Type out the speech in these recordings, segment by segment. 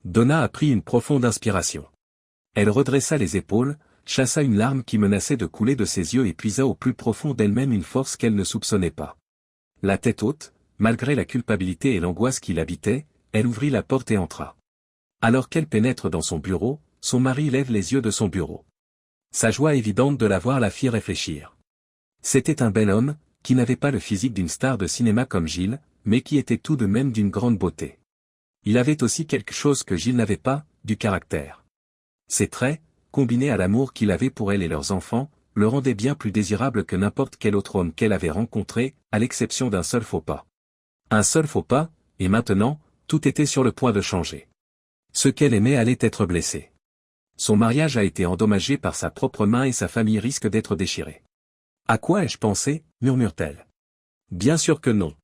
Donna a pris une profonde inspiration. Elle redressa les épaules, chassa une larme qui menaçait de couler de ses yeux et puisa au plus profond d'elle-même une force qu'elle ne soupçonnait pas. La tête haute, malgré la culpabilité et l'angoisse qui l'habitaient, elle ouvrit la porte et entra. Alors qu'elle pénètre dans son bureau, son mari lève les yeux de son bureau. Sa joie évidente de la voir la fit réfléchir. C'était un bel homme, qui n'avait pas le physique d'une star de cinéma comme Gilles, mais qui était tout de même d'une grande beauté. Il avait aussi quelque chose que Gilles n'avait pas, du caractère. Ses traits, combinés à l'amour qu'il avait pour elle et leurs enfants, le rendaient bien plus désirable que n'importe quel autre homme qu'elle avait rencontré, à l'exception d'un seul faux pas. Un seul faux pas, et maintenant, tout était sur le point de changer. Ce qu'elle aimait allait être blessé. Son mariage a été endommagé par sa propre main et sa famille risque d'être déchirée. « À quoi ai-je pensé ?» murmure-t-elle. « Bien sûr que non. »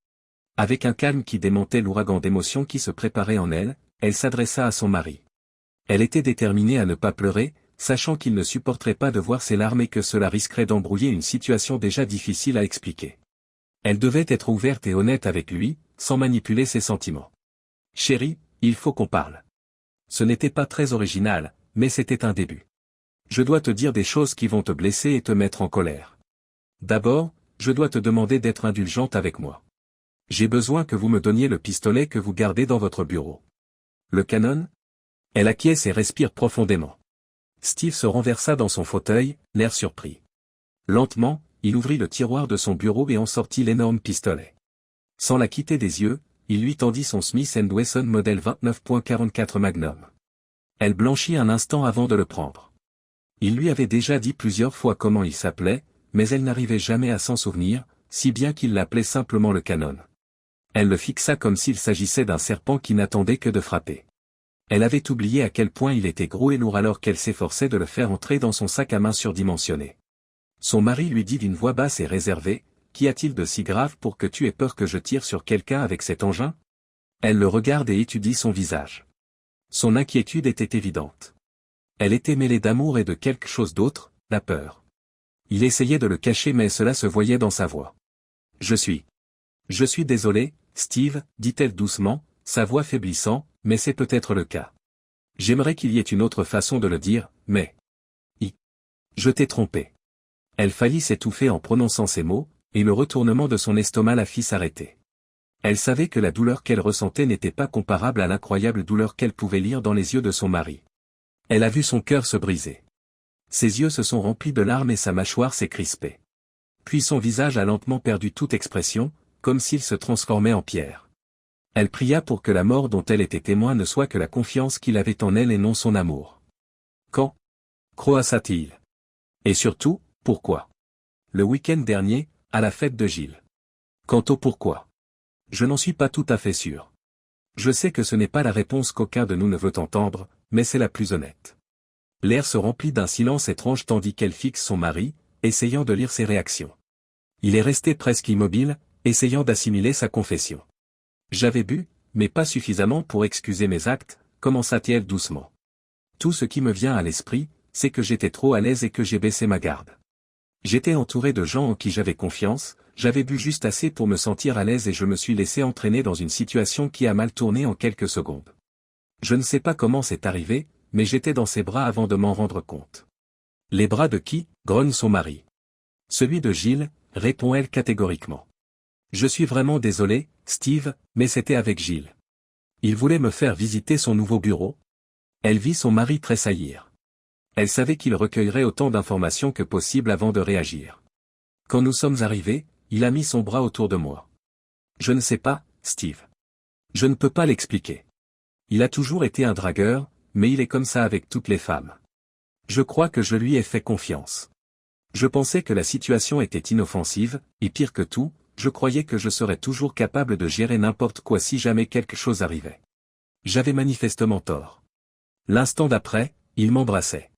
Avec un calme qui démentait l'ouragan d'émotions qui se préparait en elle, elle s'adressa à son mari. Elle était déterminée à ne pas pleurer, sachant qu'il ne supporterait pas de voir ses larmes et que cela risquerait d'embrouiller une situation déjà difficile à expliquer. Elle devait être ouverte et honnête avec lui, sans manipuler ses sentiments. « Chérie, il faut qu'on parle. » Ce n'était pas très original, mais c'était un début. « Je dois te dire des choses qui vont te blesser et te mettre en colère. D'abord, je dois te demander d'être indulgente avec moi. J'ai besoin que vous me donniez le pistolet que vous gardez dans votre bureau. » Le canon ? Elle acquiesce et respire profondément. Steve se renversa dans son fauteuil, l'air surpris. Lentement, il ouvrit le tiroir de son bureau et en sortit l'énorme pistolet. Sans la quitter des yeux, il lui tendit son Smith & Wesson modèle 29.44 Magnum. Elle blanchit un instant avant de le prendre. Il lui avait déjà dit plusieurs fois comment il s'appelait, mais elle n'arrivait jamais à s'en souvenir, si bien qu'il l'appelait simplement le canon. Elle le fixa comme s'il s'agissait d'un serpent qui n'attendait que de frapper. Elle avait oublié à quel point il était gros et lourd alors qu'elle s'efforçait de le faire entrer dans son sac à main surdimensionné. Son mari lui dit d'une voix basse et réservée, « Qu'y a-t-il de si grave pour que tu aies peur que je tire sur quelqu'un avec cet engin ?» Elle le regarde et étudie son visage. Son inquiétude était évidente. Elle était mêlée d'amour et de quelque chose d'autre, la peur. Il essayait de le cacher mais cela se voyait dans sa voix. « Je suis désolée, Steve, dit-elle doucement, sa voix faiblissant, mais c'est peut-être le cas. J'aimerais qu'il y ait une autre façon de le dire, mais... Je t'ai trompé. » Elle faillit s'étouffer en prononçant ces mots, et le retournement de son estomac la fit s'arrêter. Elle savait que la douleur qu'elle ressentait n'était pas comparable à l'incroyable douleur qu'elle pouvait lire dans les yeux de son mari. Elle a vu son cœur se briser. Ses yeux se sont remplis de larmes et sa mâchoire s'est crispée. Puis son visage a lentement perdu toute expression, comme s'il se transformait en pierre. Elle pria pour que la mort dont elle était témoin ne soit que la confiance qu'il avait en elle et non son amour. Quand ? Croassa-t-il. Et surtout, pourquoi ? Le week-end dernier, à la fête de Gilles. Quant au pourquoi. Je n'en suis pas tout à fait sûr. Je sais que ce n'est pas la réponse qu'aucun de nous ne veut entendre, mais c'est la plus honnête. L'air se remplit d'un silence étrange tandis qu'elle fixe son mari, essayant de lire ses réactions. Il est resté presque immobile, essayant d'assimiler sa confession. J'avais bu, mais pas suffisamment pour excuser mes actes, commença-t-elle doucement. Tout ce qui me vient à l'esprit, c'est que j'étais trop à l'aise et que j'ai baissé ma garde. J'étais entouré de gens en qui j'avais confiance, j'avais bu juste assez pour me sentir à l'aise et je me suis laissé entraîner dans une situation qui a mal tourné en quelques secondes. Je ne sais pas comment c'est arrivé, mais j'étais dans ses bras avant de m'en rendre compte. Les bras de qui ? Grogne son mari. Celui de Gilles, répond-elle catégoriquement. Je suis vraiment désolé, Steve, mais c'était avec Gilles. Il voulait me faire visiter son nouveau bureau. Elle vit son mari tressaillir. Elle savait qu'il recueillerait autant d'informations que possible avant de réagir. Quand nous sommes arrivés, il a mis son bras autour de moi. Je ne sais pas, Steve. Je ne peux pas l'expliquer. Il a toujours été un dragueur, mais il est comme ça avec toutes les femmes. Je crois que je lui ai fait confiance. Je pensais que la situation était inoffensive, et pire que tout, je croyais que je serais toujours capable de gérer n'importe quoi si jamais quelque chose arrivait. J'avais manifestement tort. L'instant d'après, il m'embrassait.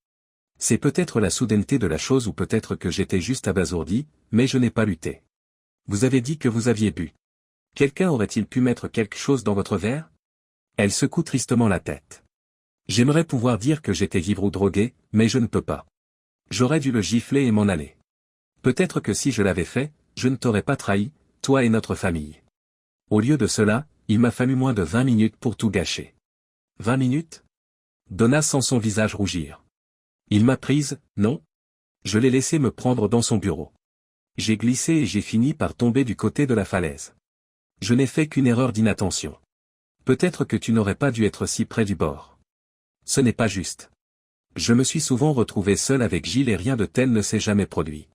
C'est peut-être la soudaineté de la chose ou peut-être que j'étais juste abasourdi, mais je n'ai pas lutté. Vous avez dit que vous aviez bu. Quelqu'un aurait-il pu mettre quelque chose dans votre verre ? Elle secoue tristement la tête. J'aimerais pouvoir dire que j'étais ivre ou drogué, mais je ne peux pas. J'aurais dû le gifler et m'en aller. Peut-être que si je l'avais fait, je ne t'aurais pas trahi, toi et notre famille. Au lieu de cela, il m'a fallu moins de 20 minutes pour tout gâcher. 20 minutes? Donna sent son visage rougir. Il m'a prise, non? Je l'ai laissé me prendre dans son bureau. J'ai glissé et j'ai fini par tomber du côté de la falaise. Je n'ai fait qu'une erreur d'inattention. Peut-être que tu n'aurais pas dû être si près du bord. Ce n'est pas juste. Je me suis souvent retrouvé seul avec Gilles et rien de tel ne s'est jamais produit.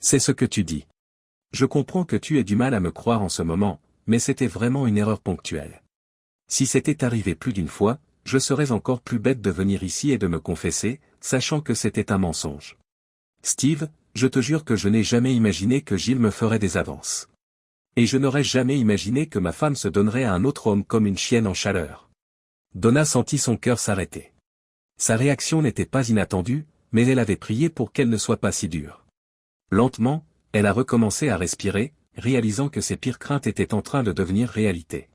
C'est ce que tu dis. Je comprends que tu aies du mal à me croire en ce moment, mais c'était vraiment une erreur ponctuelle. Si c'était arrivé plus d'une fois, je serais encore plus bête de venir ici et de me confesser, sachant que c'était un mensonge. Steve, je te jure que je n'ai jamais imaginé que Gilles me ferait des avances. Et je n'aurais jamais imaginé que ma femme se donnerait à un autre homme comme une chienne en chaleur. Donna sentit son cœur s'arrêter. Sa réaction n'était pas inattendue, mais elle avait prié pour qu'elle ne soit pas si dure. Lentement, elle a recommencé à respirer, réalisant que ses pires craintes étaient en train de devenir réalité.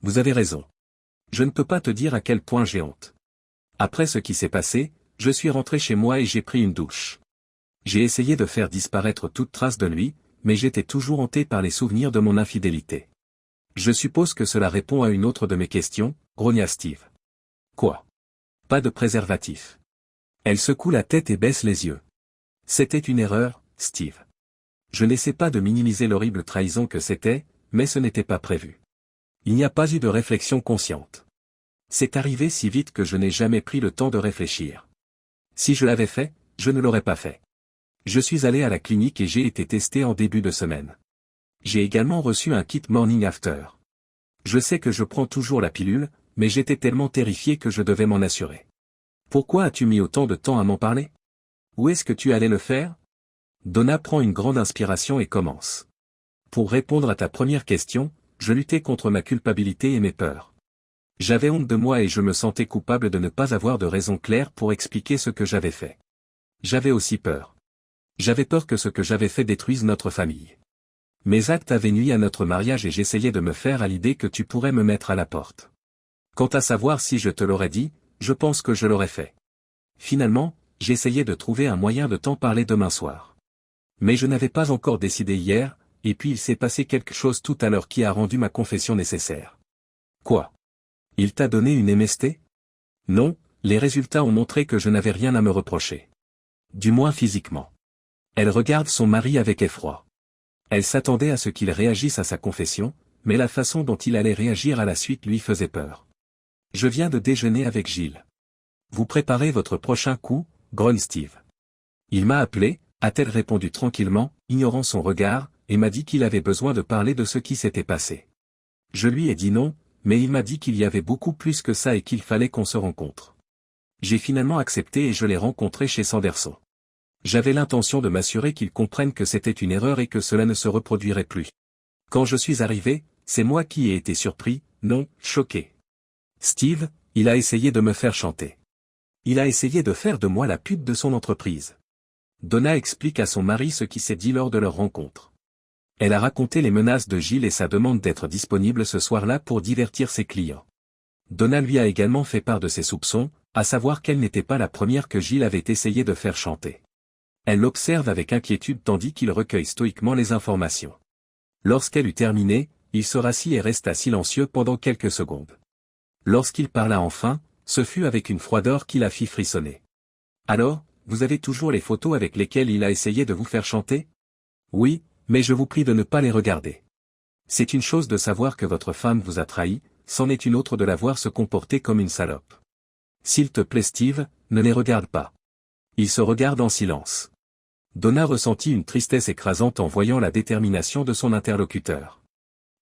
Vous avez raison. Je ne peux pas te dire à quel point j'ai honte. Après ce qui s'est passé, je suis rentré chez moi et j'ai pris une douche. J'ai essayé de faire disparaître toute trace de lui, mais j'étais toujours hanté par les souvenirs de mon infidélité. Je suppose que cela répond à une autre de mes questions, grogna Steve. Quoi? Pas de préservatif. Elle secoue la tête et baisse les yeux. C'était une erreur, Steve. Je n'essaie pas de minimiser l'horrible trahison que c'était, mais ce n'était pas prévu. Il n'y a pas eu de réflexion consciente. C'est arrivé si vite que je n'ai jamais pris le temps de réfléchir. Si je l'avais fait, je ne l'aurais pas fait. Je suis allé à la clinique et j'ai été testé en début de semaine. J'ai également reçu un kit Morning After. Je sais que je prends toujours la pilule, mais j'étais tellement terrifié que je devais m'en assurer. Pourquoi as-tu mis autant de temps à m'en parler? Où est-ce que tu allais le faire? Donna prend une grande inspiration et commence. Pour répondre à ta première question, je luttais contre ma culpabilité et mes peurs. J'avais honte de moi et je me sentais coupable de ne pas avoir de raison claire pour expliquer ce que j'avais fait. J'avais aussi peur. J'avais peur que ce que j'avais fait détruise notre famille. Mes actes avaient nui à notre mariage et j'essayais de me faire à l'idée que tu pourrais me mettre à la porte. Quant à savoir si je te l'aurais dit, je pense que je l'aurais fait. Finalement, j'essayais de trouver un moyen de t'en parler demain soir. Mais je n'avais pas encore décidé hier, et puis il s'est passé quelque chose tout à l'heure qui a rendu ma confession nécessaire. Quoi? Il t'a donné une MST? Non, les résultats ont montré que je n'avais rien à me reprocher. Du moins physiquement. Elle regarde son mari avec effroi. Elle s'attendait à ce qu'il réagisse à sa confession, mais la façon dont il allait réagir à la suite lui faisait peur. Je viens de déjeuner avec Gilles. Vous préparez votre prochain coup, grogne Steve. Il m'a appelé, a-t-elle répondu tranquillement, ignorant son regard, et m'a dit qu'il avait besoin de parler de ce qui s'était passé. Je lui ai dit non, mais il m'a dit qu'il y avait beaucoup plus que ça et qu'il fallait qu'on se rencontre. J'ai finalement accepté et je l'ai rencontré chez Sanderson. J'avais l'intention de m'assurer qu'il comprenne que c'était une erreur et que cela ne se reproduirait plus. Quand je suis arrivé, c'est moi qui ai été surpris, non, choqué. Steve, il a essayé de me faire chanter. Il a essayé de faire de moi la pute de son entreprise. Donna explique à son mari ce qui s'est dit lors de leur rencontre. Elle a raconté les menaces de Gilles et sa demande d'être disponible ce soir-là pour divertir ses clients. Donna lui a également fait part de ses soupçons, à savoir qu'elle n'était pas la première que Gilles avait essayé de faire chanter. Elle l'observe avec inquiétude tandis qu'il recueille stoïquement les informations. Lorsqu'elle eut terminé, il se rassit et resta silencieux pendant quelques secondes. Lorsqu'il parla enfin, ce fut avec une froideur qui la fit frissonner. Alors, vous avez toujours les photos avec lesquelles il a essayé de vous faire chanter? Oui, mais je vous prie de ne pas les regarder. C'est une chose de savoir que votre femme vous a trahi, c'en est une autre de la voir se comporter comme une salope. S'il te plaît Steve, ne les regarde pas. Ils se regardent en silence. Donna ressentit une tristesse écrasante en voyant la détermination de son interlocuteur.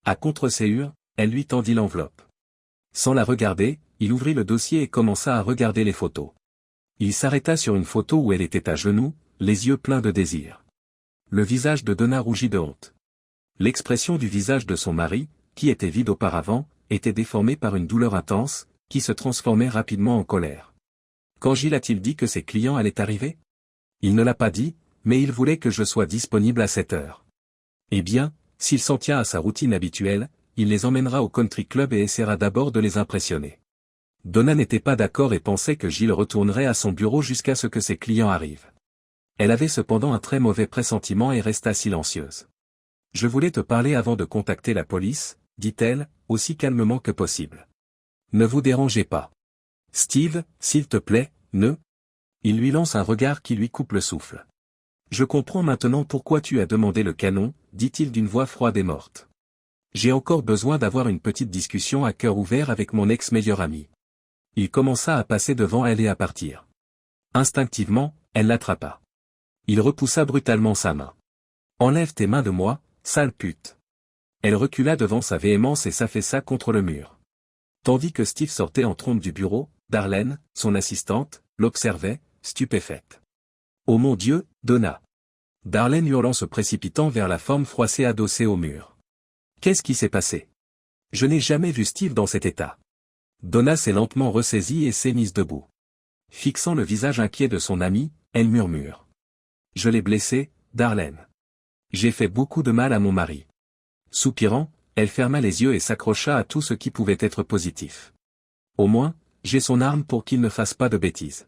À contre-séure, elle lui tendit l'enveloppe. Sans la regarder, il ouvrit le dossier et commença à regarder les photos. Il s'arrêta sur une photo où elle était à genoux, les yeux pleins de désir. Le visage de Donna rougit de honte. L'expression du visage de son mari, qui était vide auparavant, était déformée par une douleur intense, qui se transformait rapidement en colère. Quand Gilles a-t-il dit que ses clients allaient arriver? Il ne l'a pas dit, mais il voulait que je sois disponible à cette heure. Eh bien, s'il s'en tient à sa routine habituelle, il les emmènera au country club et essaiera d'abord de les impressionner. Donna n'était pas d'accord et pensait que Gilles retournerait à son bureau jusqu'à ce que ses clients arrivent. Elle avait cependant un très mauvais pressentiment et resta silencieuse. Je voulais te parler avant de contacter la police, dit-elle, aussi calmement que possible. Ne vous dérangez pas. Steve, s'il te plaît, ne. Il lui lance un regard qui lui coupe le souffle. Je comprends maintenant pourquoi tu as demandé le canon, dit-il d'une voix froide et morte. J'ai encore besoin d'avoir une petite discussion à cœur ouvert avec mon ex-meilleur ami. Il commença à passer devant elle et à partir. Instinctivement, elle l'attrapa. Il repoussa brutalement sa main. Enlève tes mains de moi, sale pute. Elle recula devant sa véhémence et s'affaissa contre le mur. Tandis que Steve sortait en trompe du bureau, Darlene, son assistante, l'observait, stupéfaite. Oh mon Dieu, Donna. Darlene hurlant se précipitant vers la forme froissée adossée au mur. Qu'est-ce qui s'est passé? Je n'ai jamais vu Steve dans cet état. Donna s'est lentement ressaisie et s'est mise debout. Fixant le visage inquiet de son ami, elle murmure. Je l'ai blessé, Darlene. J'ai fait beaucoup de mal à mon mari. Soupirant, elle ferma les yeux et s'accrocha à tout ce qui pouvait être positif. Au moins, j'ai son arme pour qu'il ne fasse pas de bêtises.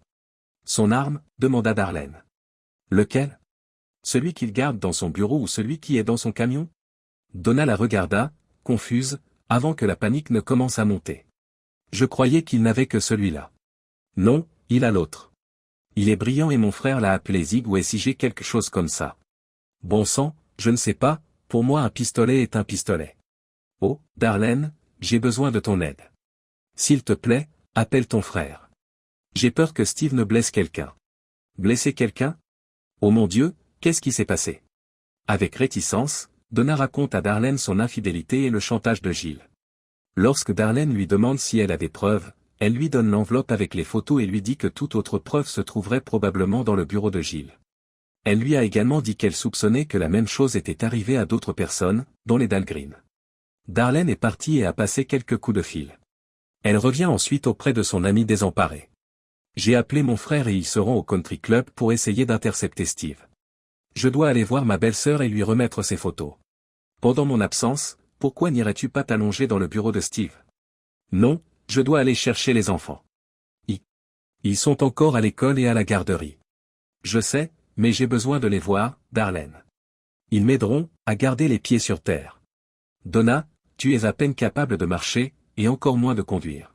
Son arme, demanda Darlene. Lequel? Celui qu'il garde dans son bureau ou celui qui est dans son camion? Donna la regarda, confuse, avant que la panique ne commence à monter. Je croyais qu'il n'avait que celui-là. Non, il a l'autre. Il est brillant et mon frère l'a appelé Zig ou SIG quelque chose comme ça. Bon sang, je ne sais pas, pour moi un pistolet est un pistolet. Oh, Darlene, j'ai besoin de ton aide. S'il te plaît, appelle ton frère. J'ai peur que Steve ne blesse quelqu'un. Blesser quelqu'un? Oh mon Dieu, qu'est-ce qui s'est passé? Avec réticence, Donna raconte à Darlene son infidélité et le chantage de Gilles. Lorsque Darlene lui demande si elle a des preuves, elle lui donne l'enveloppe avec les photos et lui dit que toute autre preuve se trouverait probablement dans le bureau de Gilles. Elle lui a également dit qu'elle soupçonnait que la même chose était arrivée à d'autres personnes, dont les Dahlgren. Darlene est partie et a passé quelques coups de fil. Elle revient ensuite auprès de son ami désemparé. J'ai appelé mon frère et ils seront au country club pour essayer d'intercepter Steve. Je dois aller voir ma belle-sœur et lui remettre ses photos. Pendant mon absence, pourquoi n'irais-tu pas t'allonger dans le bureau de Steve? Non, je dois aller chercher les enfants. Ils sont encore à l'école et à la garderie. Je sais, mais j'ai besoin de les voir, Darlene. Ils m'aideront à garder les pieds sur terre. Donna, tu es à peine capable de marcher, et encore moins de conduire.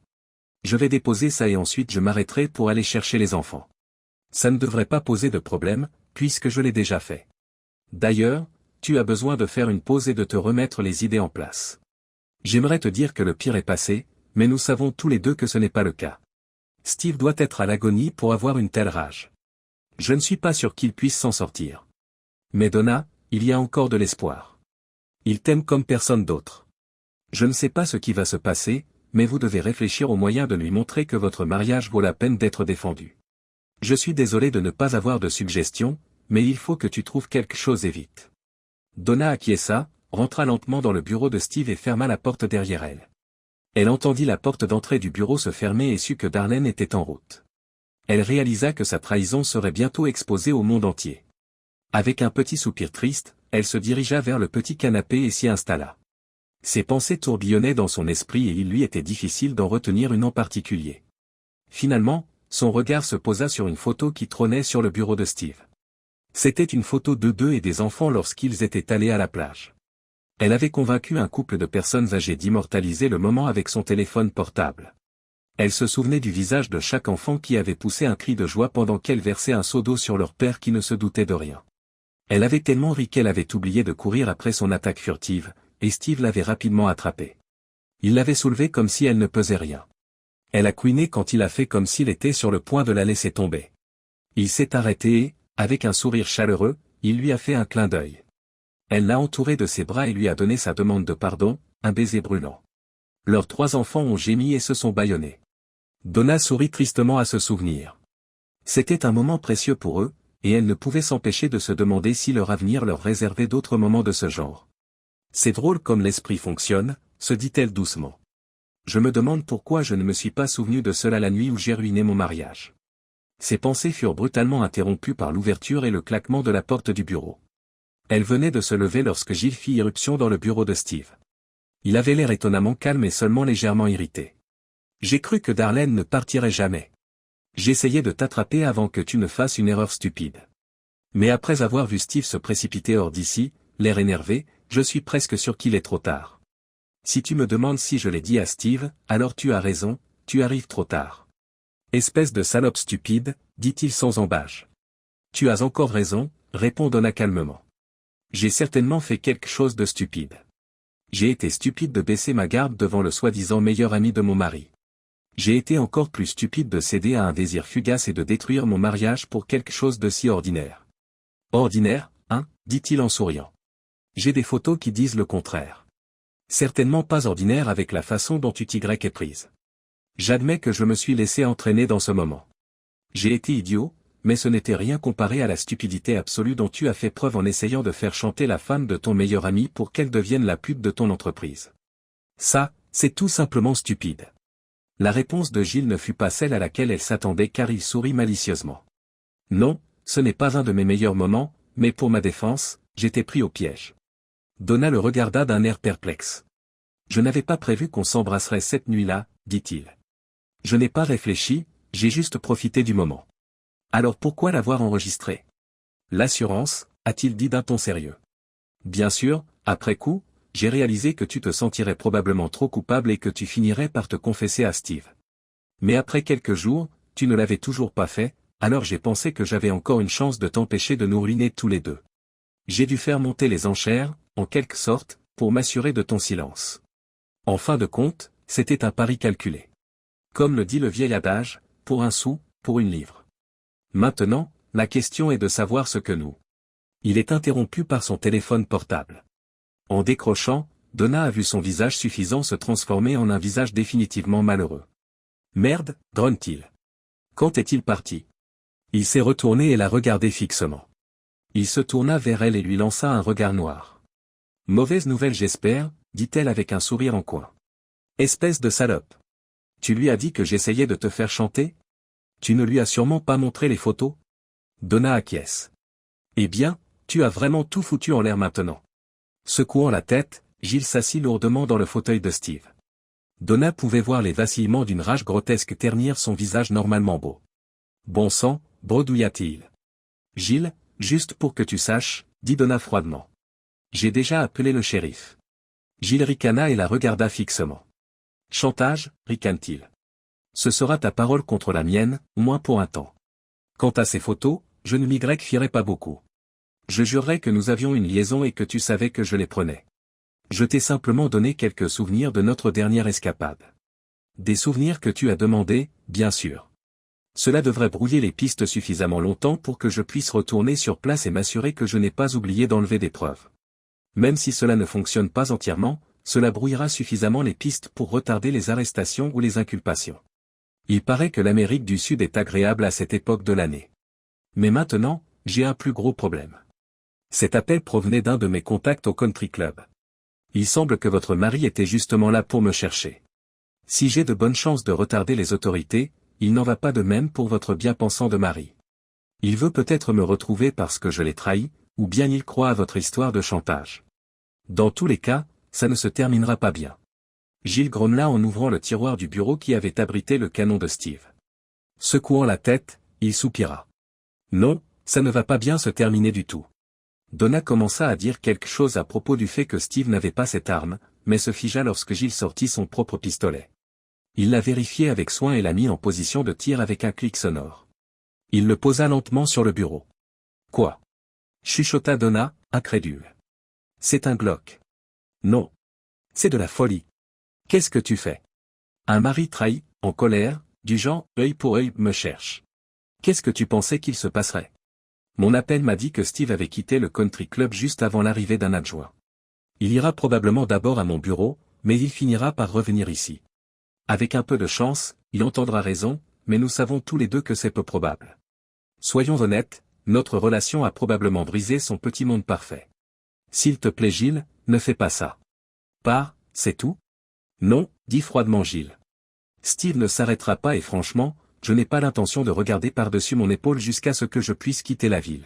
Je vais déposer ça et ensuite je m'arrêterai pour aller chercher les enfants. Ça ne devrait pas poser de problème, puisque je l'ai déjà fait. D'ailleurs, tu as besoin de faire une pause et de te remettre les idées en place. J'aimerais te dire que le pire est passé, mais nous savons tous les deux que ce n'est pas le cas. Steve doit être à l'agonie pour avoir une telle rage. Je ne suis pas sûr qu'il puisse s'en sortir. Mais Donna, il y a encore de l'espoir. Il t'aime comme personne d'autre. Je ne sais pas ce qui va se passer, mais vous devez réfléchir au moyen de lui montrer que votre mariage vaut la peine d'être défendu. Je suis désolé de ne pas avoir de suggestions, mais il faut que tu trouves quelque chose et vite. Donna acquiesça, rentra lentement dans le bureau de Steve et ferma la porte derrière elle. Elle entendit la porte d'entrée du bureau se fermer et sut que Darlene était en route. Elle réalisa que sa trahison serait bientôt exposée au monde entier. Avec un petit soupir triste, elle se dirigea vers le petit canapé et s'y installa. Ses pensées tourbillonnaient dans son esprit et il lui était difficile d'en retenir une en particulier. Finalement, son regard se posa sur une photo qui trônait sur le bureau de Steve. C'était une photo d'eux et des enfants lorsqu'ils étaient allés à la plage. Elle avait convaincu un couple de personnes âgées d'immortaliser le moment avec son téléphone portable. Elle se souvenait du visage de chaque enfant qui avait poussé un cri de joie pendant qu'elle versait un seau d'eau sur leur père qui ne se doutait de rien. Elle avait tellement ri qu'elle avait oublié de courir après son attaque furtive, et Steve l'avait rapidement attrapée. Il l'avait soulevée comme si elle ne pesait rien. Elle a couiné quand il a fait comme s'il était sur le point de la laisser tomber. Il s'est arrêté et, avec un sourire chaleureux, il lui a fait un clin d'œil. Elle l'a entouré de ses bras et lui a donné sa demande de pardon, un baiser brûlant. Leurs 3 enfants ont gémi et se sont bâillonnés. Donna sourit tristement à ce souvenir. C'était un moment précieux pour eux, et elle ne pouvait s'empêcher de se demander si leur avenir leur réservait d'autres moments de ce genre. C'est drôle comme l'esprit fonctionne, se dit-elle doucement. Je me demande pourquoi je ne me suis pas souvenu de cela la nuit où j'ai ruiné mon mariage. Ses pensées furent brutalement interrompues par l'ouverture et le claquement de la porte du bureau. Elle venait de se lever lorsque Gilles fit irruption dans le bureau de Steve. Il avait l'air étonnamment calme et seulement légèrement irrité. J'ai cru que Darlene ne partirait jamais. J'essayais de t'attraper avant que tu ne fasses une erreur stupide. Mais après avoir vu Steve se précipiter hors d'ici, l'air énervé, je suis presque sûr qu'il est trop tard. Si tu me demandes si je l'ai dit à Steve, alors tu as raison, tu arrives trop tard. Espèce de salope stupide, dit-il sans embâche. Tu as encore raison, répond Donna calmement. J'ai certainement fait quelque chose de stupide. J'ai été stupide de baisser ma garde devant le soi-disant meilleur ami de mon mari. J'ai été encore plus stupide de céder à un désir fugace et de détruire mon mariage pour quelque chose de si ordinaire. Ordinaire, hein, dit-il en souriant. J'ai des photos qui disent le contraire. Certainement pas ordinaire avec la façon dont tu t'y est prise. J'admets que je me suis laissé entraîner dans ce moment. J'ai été idiot, mais ce n'était rien comparé à la stupidité absolue dont tu as fait preuve en essayant de faire chanter la femme de ton meilleur ami pour qu'elle devienne la pute de ton entreprise. Ça, c'est tout simplement stupide. La réponse de Gilles ne fut pas celle à laquelle elle s'attendait car il sourit malicieusement. Non, ce n'est pas un de mes meilleurs moments, mais pour ma défense, j'étais pris au piège. Donna le regarda d'un air perplexe. Je n'avais pas prévu qu'on s'embrasserait cette nuit-là, dit-il. Je n'ai pas réfléchi, j'ai juste profité du moment. Alors pourquoi l'avoir enregistré? L'assurance, a-t-il dit d'un ton sérieux. Bien sûr, après coup, j'ai réalisé que tu te sentirais probablement trop coupable et que tu finirais par te confesser à Steve. Mais après quelques jours, tu ne l'avais toujours pas fait, alors j'ai pensé que j'avais encore une chance de t'empêcher de nous ruiner tous les deux. J'ai dû faire monter les enchères, en quelque sorte, pour m'assurer de ton silence. En fin de compte, c'était un pari calculé. Comme le dit le vieil adage, pour un sou, pour une livre. Maintenant, la question est de savoir ce que nous. Il est interrompu par son téléphone portable. En décrochant, Donna a vu son visage suffisant se transformer en un visage définitivement malheureux. Merde, grogne-t-il. Quand est-il parti? Il s'est retourné et l'a regardé fixement. Il se tourna vers elle et lui lança un regard noir. Mauvaise nouvelle j'espère, dit-elle avec un sourire en coin. Espèce de salope. Tu lui as dit que j'essayais de te faire chanter? Tu ne lui as sûrement pas montré les photos? Donna acquiesce. Eh bien, tu as vraiment tout foutu en l'air maintenant. Secouant la tête, Gilles s'assit lourdement dans le fauteuil de Steve. Donna pouvait voir les vacillements d'une rage grotesque ternir son visage normalement beau. Bon sang, bredouilla-t-il. Gilles, juste pour que tu saches, dit Donna froidement. J'ai déjà appelé le shérif. Gilles ricana et la regarda fixement. Chantage, ricane-t-il. Ce sera ta parole contre la mienne, moins pour un temps. Quant à ces photos, je ne m'y fierai pas beaucoup. Je jurerais que nous avions une liaison et que tu savais que je les prenais. Je t'ai simplement donné quelques souvenirs de notre dernière escapade. Des souvenirs que tu as demandé, bien sûr. Cela devrait brouiller les pistes suffisamment longtemps pour que je puisse retourner sur place et m'assurer que je n'ai pas oublié d'enlever des preuves. Même si cela ne fonctionne pas entièrement, cela brouillera suffisamment les pistes pour retarder les arrestations ou les inculpations. Il paraît que l'Amérique du Sud est agréable à cette époque de l'année. Mais maintenant, j'ai un plus gros problème. Cet appel provenait d'un de mes contacts au country club. Il semble que votre mari était justement là pour me chercher. Si j'ai de bonnes chances de retarder les autorités, il n'en va pas de même pour votre bien-pensant de mari. Il veut peut-être me retrouver parce que je l'ai trahi, ou bien il croit à votre histoire de chantage. Dans tous les cas, ça ne se terminera pas bien. Gilles grommela en ouvrant le tiroir du bureau qui avait abrité le canon de Steve. Secouant la tête, il soupira. Non, ça ne va pas bien se terminer du tout. Donna commença à dire quelque chose à propos du fait que Steve n'avait pas cette arme, mais se figea lorsque Gilles sortit son propre pistolet. Il l'a vérifié avec soin et l'a mis en position de tir avec un clic sonore. Il le posa lentement sur le bureau. Quoi? Chuchota Donna, incrédule. C'est un Glock. Non. C'est de la folie. Qu'est-ce que tu fais? Un mari trahi, en colère, du genre, œil pour œil, me cherche. Qu'est-ce que tu pensais qu'il se passerait? Mon appel m'a dit que Steve avait quitté le country club juste avant l'arrivée d'un adjoint. Il ira probablement d'abord à mon bureau, mais il finira par revenir ici. Avec un peu de chance, il entendra raison, mais nous savons tous les deux que c'est peu probable. Soyons honnêtes, notre relation a probablement brisé son petit monde parfait. S'il te plaît Gilles, ne fais pas ça. Pars, c'est tout? Non, dit froidement Gilles. Steve ne s'arrêtera pas et franchement, je n'ai pas l'intention de regarder par-dessus mon épaule jusqu'à ce que je puisse quitter la ville.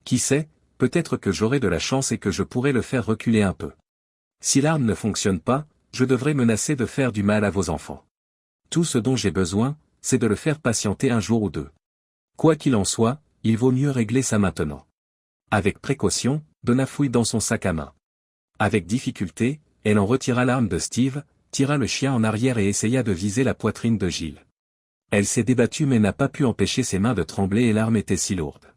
Qui sait, peut-être que j'aurai de la chance et que je pourrai le faire reculer un peu. Si l'arme ne fonctionne pas, je devrais menacer de faire du mal à vos enfants. Tout ce dont j'ai besoin, c'est de le faire patienter un jour ou deux. Quoi qu'il en soit, il vaut mieux régler ça maintenant. Avec précaution, Donna fouille dans son sac à main. Avec difficulté, elle en retira l'arme de Steve, tira le chien en arrière et essaya de viser la poitrine de Gilles. Elle s'est débattue mais n'a pas pu empêcher ses mains de trembler et l'arme était si lourde.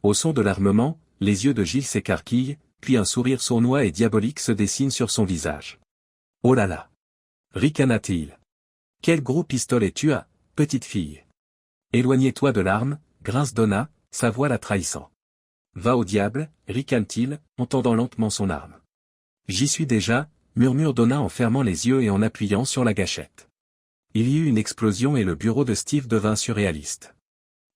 Au son de l'armement, les yeux de Gilles s'écarquillent, puis un sourire sournois et diabolique se dessine sur son visage. Oh là là! Ricana-t-il. Quel gros pistolet tu as, petite fille! Éloignez-toi de l'arme, grince Donna, sa voix la trahissant. Va au diable, ricane-t-il, en tendant lentement son arme. J'y suis déjà, murmure Donna en fermant les yeux et en appuyant sur la gâchette. Il y eut une explosion et le bureau de Steve devint surréaliste.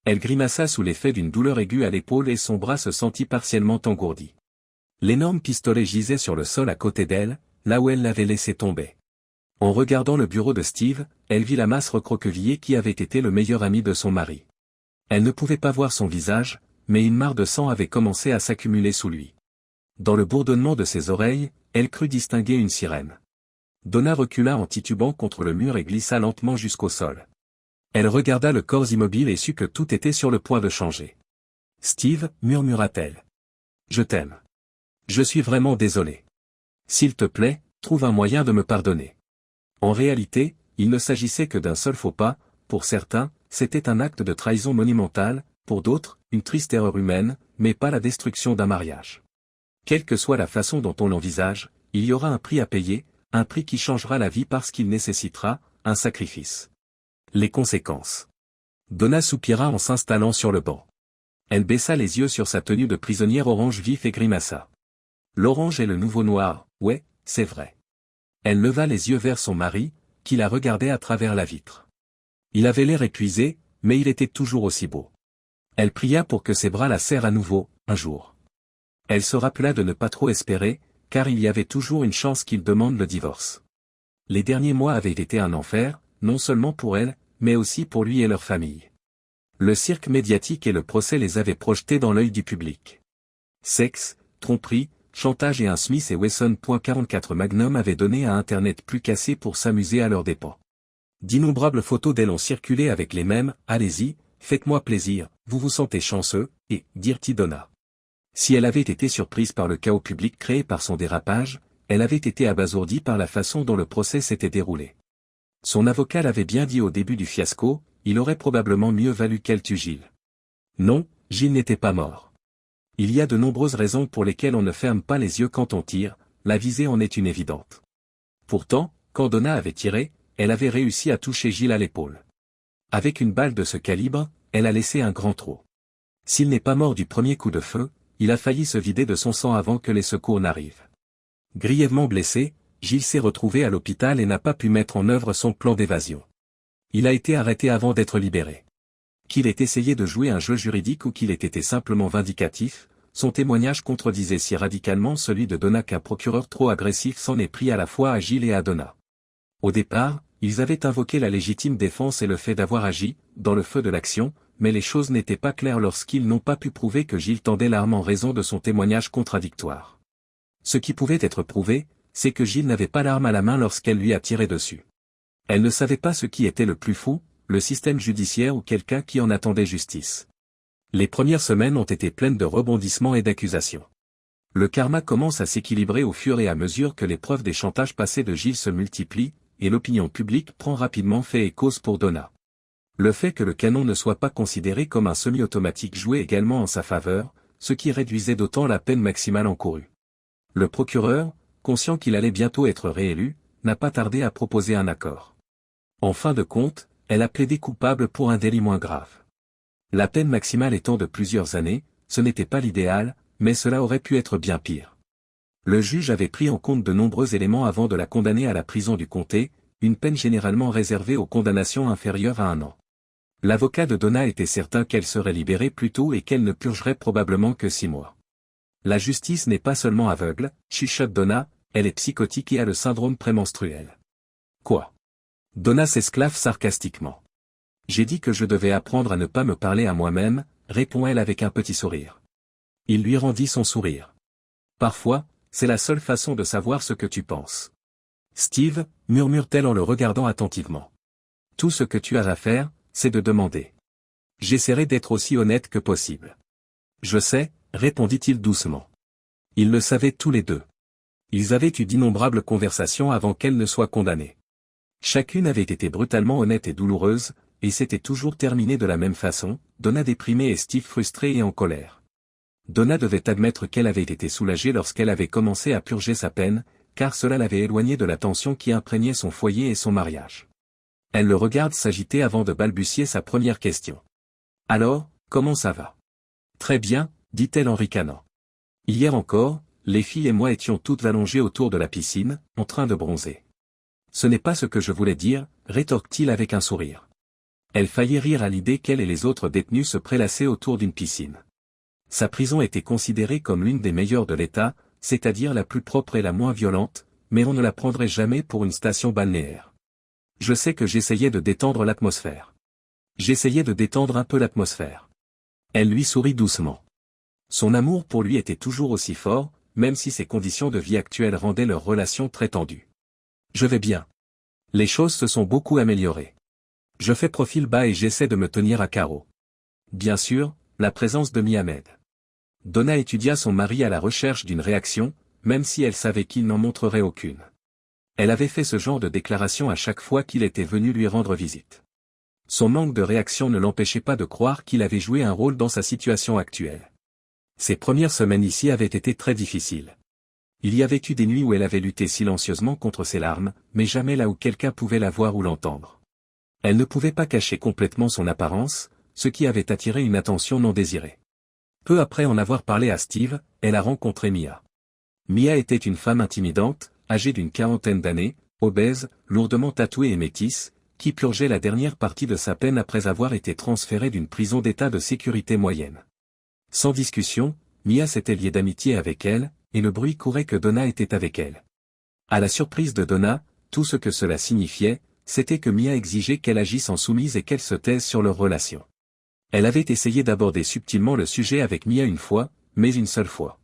Elle grimaça sous l'effet d'une douleur aiguë à l'épaule et son bras se sentit partiellement engourdi. L'énorme pistolet gisait sur le sol à côté d'elle, là où elle l'avait laissé tomber. En regardant le bureau de Steve, elle vit la masse recroquevillée qui avait été le meilleur ami de son mari. Elle ne pouvait pas voir son visage, mais une mare de sang avait commencé à s'accumuler sous lui. Dans le bourdonnement de ses oreilles, elle crut distinguer une sirène. Donna recula en titubant contre le mur et glissa lentement jusqu'au sol. Elle regarda le corps immobile et sut que tout était sur le point de changer. « Steve, murmura-t-elle. Je t'aime. Je suis vraiment désolé. S'il te plaît, trouve un moyen de me pardonner. » En réalité, il ne s'agissait que d'un seul faux pas, pour certains, c'était un acte de trahison monumental, pour d'autres, une triste erreur humaine, mais pas la destruction d'un mariage. Quelle que soit la façon dont on l'envisage, il y aura un prix à payer, un prix qui changera la vie parce qu'il nécessitera un sacrifice. Les conséquences. Donna soupira en s'installant sur le banc. Elle baissa les yeux sur sa tenue de prisonnière orange vif et grimaça. L'orange est le nouveau noir, ouais, c'est vrai. Elle leva les yeux vers son mari, qui la regardait à travers la vitre. Il avait l'air épuisé, mais il était toujours aussi beau. Elle pria pour que ses bras la serrent à nouveau, un jour. Elle se rappela de ne pas trop espérer, car il y avait toujours une chance qu'il demande le divorce. Les derniers mois avaient été un enfer, non seulement pour elle, mais aussi pour lui et leur famille. Le cirque médiatique et le procès les avaient projetés dans l'œil du public. Sexe, tromperie, chantage et un Smith & Wesson .44 Magnum avaient donné à Internet plus cassé pour s'amuser à leurs dépens. D'innombrables photos d'elle ont circulé avec les mêmes « Allez-y, faites-moi plaisir, vous vous sentez chanceux » et « Dirty Donna ». Si elle avait été surprise par le chaos public créé par son dérapage, elle avait été abasourdie par la façon dont le procès s'était déroulé. Son avocat l'avait bien dit au début du fiasco, il aurait probablement mieux valu qu'elle tue Gilles. Non, Gilles n'était pas mort. Il y a de nombreuses raisons pour lesquelles on ne ferme pas les yeux quand on tire, la visée en est une évidente. Pourtant, quand Donna avait tiré, elle avait réussi à toucher Gilles à l'épaule. Avec une balle de ce calibre, elle a laissé un grand trou. S'il n'est pas mort du premier coup de feu, il a failli se vider de son sang avant que les secours n'arrivent. Grièvement blessé, Gilles s'est retrouvé à l'hôpital et n'a pas pu mettre en œuvre son plan d'évasion. Il a été arrêté avant d'être libéré. Qu'il ait essayé de jouer un jeu juridique ou qu'il ait été simplement vindicatif, son témoignage contredisait si radicalement celui de Donna qu'un procureur trop agressif s'en est pris à la fois à Gilles et à Donna. Au départ, ils avaient invoqué la légitime défense et le fait d'avoir agi, dans le feu de l'action, mais les choses n'étaient pas claires lorsqu'ils n'ont pas pu prouver que Gilles tendait l'arme en raison de son témoignage contradictoire. Ce qui pouvait être prouvé, c'est que Gilles n'avait pas l'arme à la main lorsqu'elle lui a tiré dessus. Elle ne savait pas ce qui était le plus fou, le système judiciaire ou quelqu'un qui en attendait justice. Les premières semaines ont été pleines de rebondissements et d'accusations. Le karma commence à s'équilibrer au fur et à mesure que les preuves des chantages passés de Gilles se multiplient, et l'opinion publique prend rapidement fait et cause pour Donna. Le fait que le canon ne soit pas considéré comme un semi-automatique jouait également en sa faveur, ce qui réduisait d'autant la peine maximale encourue. Le procureur, conscient qu'il allait bientôt être réélu, n'a pas tardé à proposer un accord. En fin de compte, elle a plaidé coupable pour un délit moins grave. La peine maximale étant de plusieurs années, ce n'était pas l'idéal, mais cela aurait pu être bien pire. Le juge avait pris en compte de nombreux éléments avant de la condamner à la prison du comté, une peine généralement réservée aux condamnations inférieures à 1 an. L'avocat de Donna était certain qu'elle serait libérée plus tôt et qu'elle ne purgerait probablement que 6 mois. La justice n'est pas seulement aveugle, chuchote Donna, elle est psychotique et a le syndrome prémenstruel. Quoi? Donna s'esclaffe sarcastiquement. J'ai dit que je devais apprendre à ne pas me parler à moi-même, répond-elle avec un petit sourire. Il lui rendit son sourire. Parfois, c'est la seule façon de savoir ce que tu penses. Steve, murmure-t-elle en le regardant attentivement. Tout ce que tu as à faire, c'est de demander. J'essaierai d'être aussi honnête que possible. Je sais, répondit-il doucement. Ils le savaient tous les deux. Ils avaient eu d'innombrables conversations avant qu'elle ne soit condamnée. Chacune avait été brutalement honnête et douloureuse, et c'était toujours terminé de la même façon, Donna déprimée et Steve frustré et en colère. Donna devait admettre qu'elle avait été soulagée lorsqu'elle avait commencé à purger sa peine, car cela l'avait éloignée de la tension qui imprégnait son foyer et son mariage. Elle le regarde s'agiter avant de balbutier sa première question. « Alors, comment ça va ?»« Très bien, » dit-elle en ricanant. « Hier encore, les filles et moi étions toutes allongées autour de la piscine, en train de bronzer. »« Ce n'est pas ce que je voulais dire, » rétorque-t-il avec un sourire. Elle faillit rire à l'idée qu'elle et les autres détenus se prélassaient autour d'une piscine. Sa prison était considérée comme l'une des meilleures de l'État, c'est-à-dire la plus propre et la moins violente, mais on ne la prendrait jamais pour une station balnéaire. Je sais que j'essayais de détendre l'atmosphère. J'essayais de détendre un peu l'atmosphère. Elle lui sourit doucement. Son amour pour lui était toujours aussi fort, même si ses conditions de vie actuelles rendaient leur relation très tendue. Je vais bien. Les choses se sont beaucoup améliorées. Je fais profil bas et j'essaie de me tenir à carreau. Bien sûr, la présence de Mia m'aide. Donna étudia son mari à la recherche d'une réaction, même si elle savait qu'il n'en montrerait aucune. Elle avait fait ce genre de déclaration à chaque fois qu'il était venu lui rendre visite. Son manque de réaction ne l'empêchait pas de croire qu'il avait joué un rôle dans sa situation actuelle. Ses premières semaines ici avaient été très difficiles. Il y avait eu des nuits où elle avait lutté silencieusement contre ses larmes, mais jamais là où quelqu'un pouvait la voir ou l'entendre. Elle ne pouvait pas cacher complètement son apparence, ce qui avait attiré une attention non désirée. Peu après en avoir parlé à Steve, elle a rencontré Mia. Mia était une femme intimidante, âgée d'une quarantaine d'années, obèse, lourdement tatouée et métisse, qui purgeait la dernière partie de sa peine après avoir été transférée d'une prison d'état de sécurité moyenne. Sans discussion, Mia s'était liée d'amitié avec elle, et le bruit courait que Donna était avec elle. À la surprise de Donna, tout ce que cela signifiait, c'était que Mia exigeait qu'elle agisse en soumise et qu'elle se taise sur leur relation. Elle avait essayé d'aborder subtilement le sujet avec Mia une fois, mais une seule fois.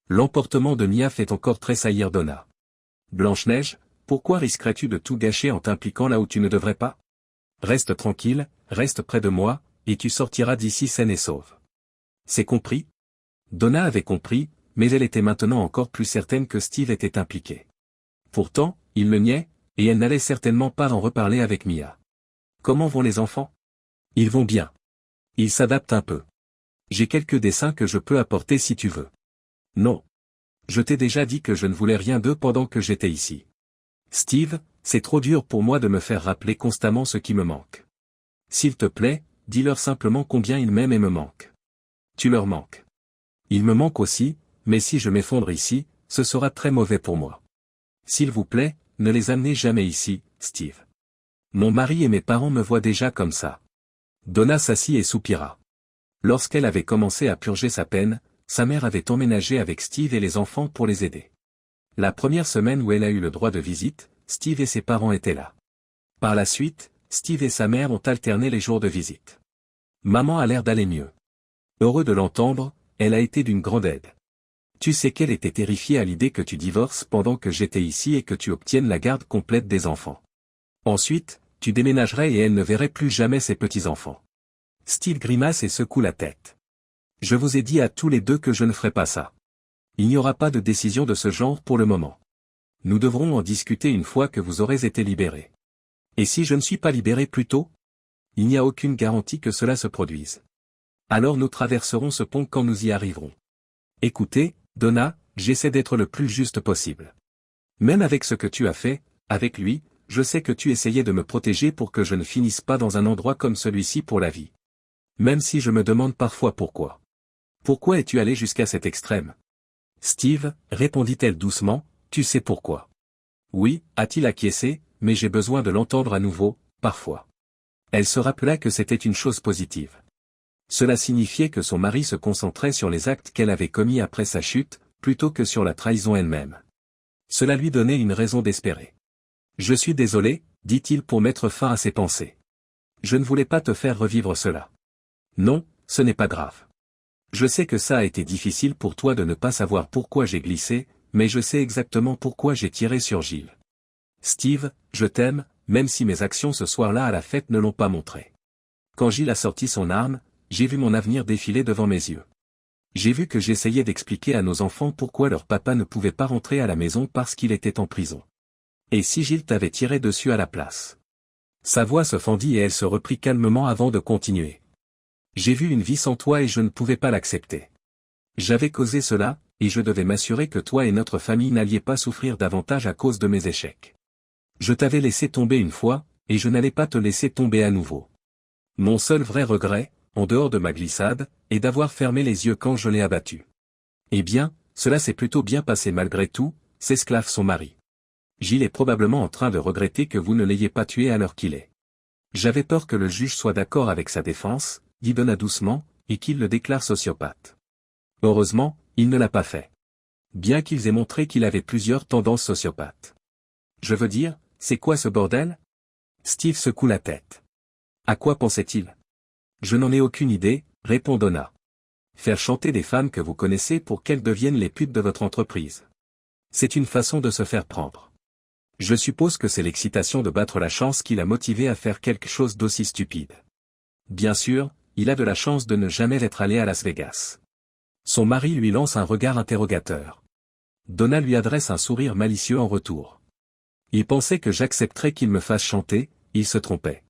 L'emportement de Mia fait encore tressaillir Donna. « Blanche-Neige, pourquoi risquerais-tu de tout gâcher en t'impliquant là où tu ne devrais pas? Reste tranquille, reste près de moi, et tu sortiras d'ici saine et sauve. » C'est compris? Donna avait compris, mais elle était maintenant encore plus certaine que Steve était impliqué. Pourtant, il le niait, et elle n'allait certainement pas en reparler avec Mia. Comment vont les enfants? Ils vont bien. Ils s'adaptent un peu. J'ai quelques dessins que je peux apporter si tu veux. Non. Je t'ai déjà dit que je ne voulais rien d'eux pendant que j'étais ici. Steve, c'est trop dur pour moi de me faire rappeler constamment ce qui me manque. S'il te plaît, dis-leur simplement combien ils m'aiment et me manquent. Tu leur manques. Ils me manquent aussi, mais si je m'effondre ici, ce sera très mauvais pour moi. S'il vous plaît, ne les amenez jamais ici, Steve. Mon mari et mes parents me voient déjà comme ça. Donna s'assit et soupira. Lorsqu'elle avait commencé à purger sa peine, sa mère avait emménagé avec Steve et les enfants pour les aider. La première semaine où elle a eu le droit de visite, Steve et ses parents étaient là. Par la suite, Steve et sa mère ont alterné les jours de visite. Maman a l'air d'aller mieux. Heureux de l'entendre, elle a été d'une grande aide. Tu sais qu'elle était terrifiée à l'idée que tu divorces pendant que j'étais ici et que tu obtiennes la garde complète des enfants. Ensuite, tu déménagerais et elle ne verrait plus jamais ses petits-enfants. Steve grimace et secoue la tête. Je vous ai dit à tous les deux que je ne ferai pas ça. Il n'y aura pas de décision de ce genre pour le moment. Nous devrons en discuter une fois que vous aurez été libérés. Et si je ne suis pas libéré plus tôt? Il n'y a aucune garantie que cela se produise. Alors nous traverserons ce pont quand nous y arriverons. Écoutez, Donna, j'essaie d'être le plus juste possible. Même avec ce que tu as fait, avec lui, je sais que tu essayais de me protéger pour que je ne finisse pas dans un endroit comme celui-ci pour la vie. Même si je me demande parfois pourquoi. Pourquoi es-tu allé jusqu'à cet extrême? Steve, répondit-elle doucement, tu sais pourquoi. Oui, a-t-il acquiescé, mais j'ai besoin de l'entendre à nouveau, parfois. Elle se rappela que c'était une chose positive. Cela signifiait que son mari se concentrait sur les actes qu'elle avait commis après sa chute, plutôt que sur la trahison elle-même. Cela lui donnait une raison d'espérer. Je suis désolé, dit-il pour mettre fin à ses pensées. Je ne voulais pas te faire revivre cela. Non, ce n'est pas grave. Je sais que ça a été difficile pour toi de ne pas savoir pourquoi j'ai glissé, mais je sais exactement pourquoi j'ai tiré sur Gilles. Steve, je t'aime, même si mes actions ce soir-là à la fête ne l'ont pas montré. Quand Gilles a sorti son arme, j'ai vu mon avenir défiler devant mes yeux. J'ai vu que j'essayais d'expliquer à nos enfants pourquoi leur papa ne pouvait pas rentrer à la maison parce qu'il était en prison. Et si Gilles t'avait tiré dessus à la place? Sa voix se fendit et elle se reprit calmement avant de continuer. J'ai vu une vie sans toi et je ne pouvais pas l'accepter. J'avais causé cela, et je devais m'assurer que toi et notre famille n'alliez pas souffrir davantage à cause de mes échecs. Je t'avais laissé tomber une fois, et je n'allais pas te laisser tomber à nouveau. Mon seul vrai regret, en dehors de ma glissade, est d'avoir fermé les yeux quand je l'ai abattu. Eh bien, cela s'est plutôt bien passé malgré tout, s'esclave son mari. Gilles est probablement en train de regretter que vous ne l'ayez pas tué à l'heure qu'il est. J'avais peur que le juge soit d'accord avec sa défense, dit Donna doucement, et qu'il le déclare sociopathe. Heureusement, il ne l'a pas fait. Bien qu'ils aient montré qu'il avait plusieurs tendances sociopathes. Je veux dire, c'est quoi ce bordel? Steve secoue la tête. À quoi pensait-il? Je n'en ai aucune idée, répond Donna. Faire chanter des femmes que vous connaissez pour qu'elles deviennent les putes de votre entreprise. C'est une façon de se faire prendre. Je suppose que c'est l'excitation de battre la chance qui l'a motivé à faire quelque chose d'aussi stupide. Bien sûr, il a de la chance de ne jamais être allé à Las Vegas. Son mari lui lance un regard interrogateur. Donna lui adresse un sourire malicieux en retour. Il pensait que j'accepterais qu'il me fasse chanter, il se trompait.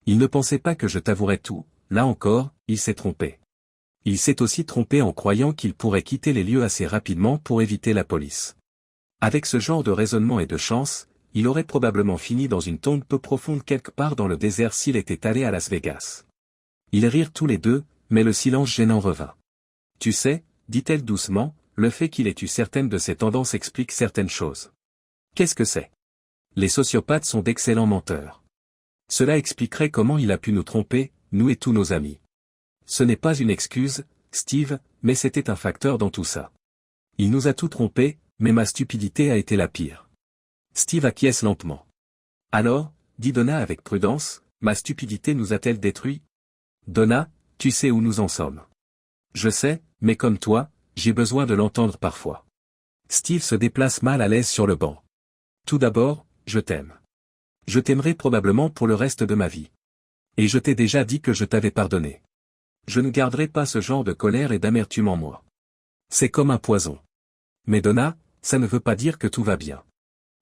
Il ne pensait pas que je t'avouerais tout, là encore, il s'est trompé. Il s'est aussi trompé en croyant qu'il pourrait quitter les lieux assez rapidement pour éviter la police. Avec ce genre de raisonnement et de chance, il aurait probablement fini dans une tombe peu profonde quelque part dans le désert s'il était allé à Las Vegas. Ils rirent tous les deux, mais le silence gênant revint. Tu sais, dit-elle doucement, le fait qu'il ait eu certaines de ses tendances explique certaines choses. Qu'est-ce que c'est? Les sociopathes sont d'excellents menteurs. Cela expliquerait comment il a pu nous tromper, nous et tous nos amis. Ce n'est pas une excuse, Steve, mais c'était un facteur dans tout ça. Il nous a tout trompés, mais ma stupidité a été la pire. Steve acquiesce lentement. Alors, dit Donna avec prudence, ma stupidité nous a-t-elle détruits? Donna, tu sais où nous en sommes. Je sais, mais comme toi, j'ai besoin de l'entendre parfois. Steve se déplace mal à l'aise sur le banc. Tout d'abord, je t'aime. Je t'aimerai probablement pour le reste de ma vie. Et je t'ai déjà dit que je t'avais pardonné. Je ne garderai pas ce genre de colère et d'amertume en moi. C'est comme un poison. Mais Donna, ça ne veut pas dire que tout va bien.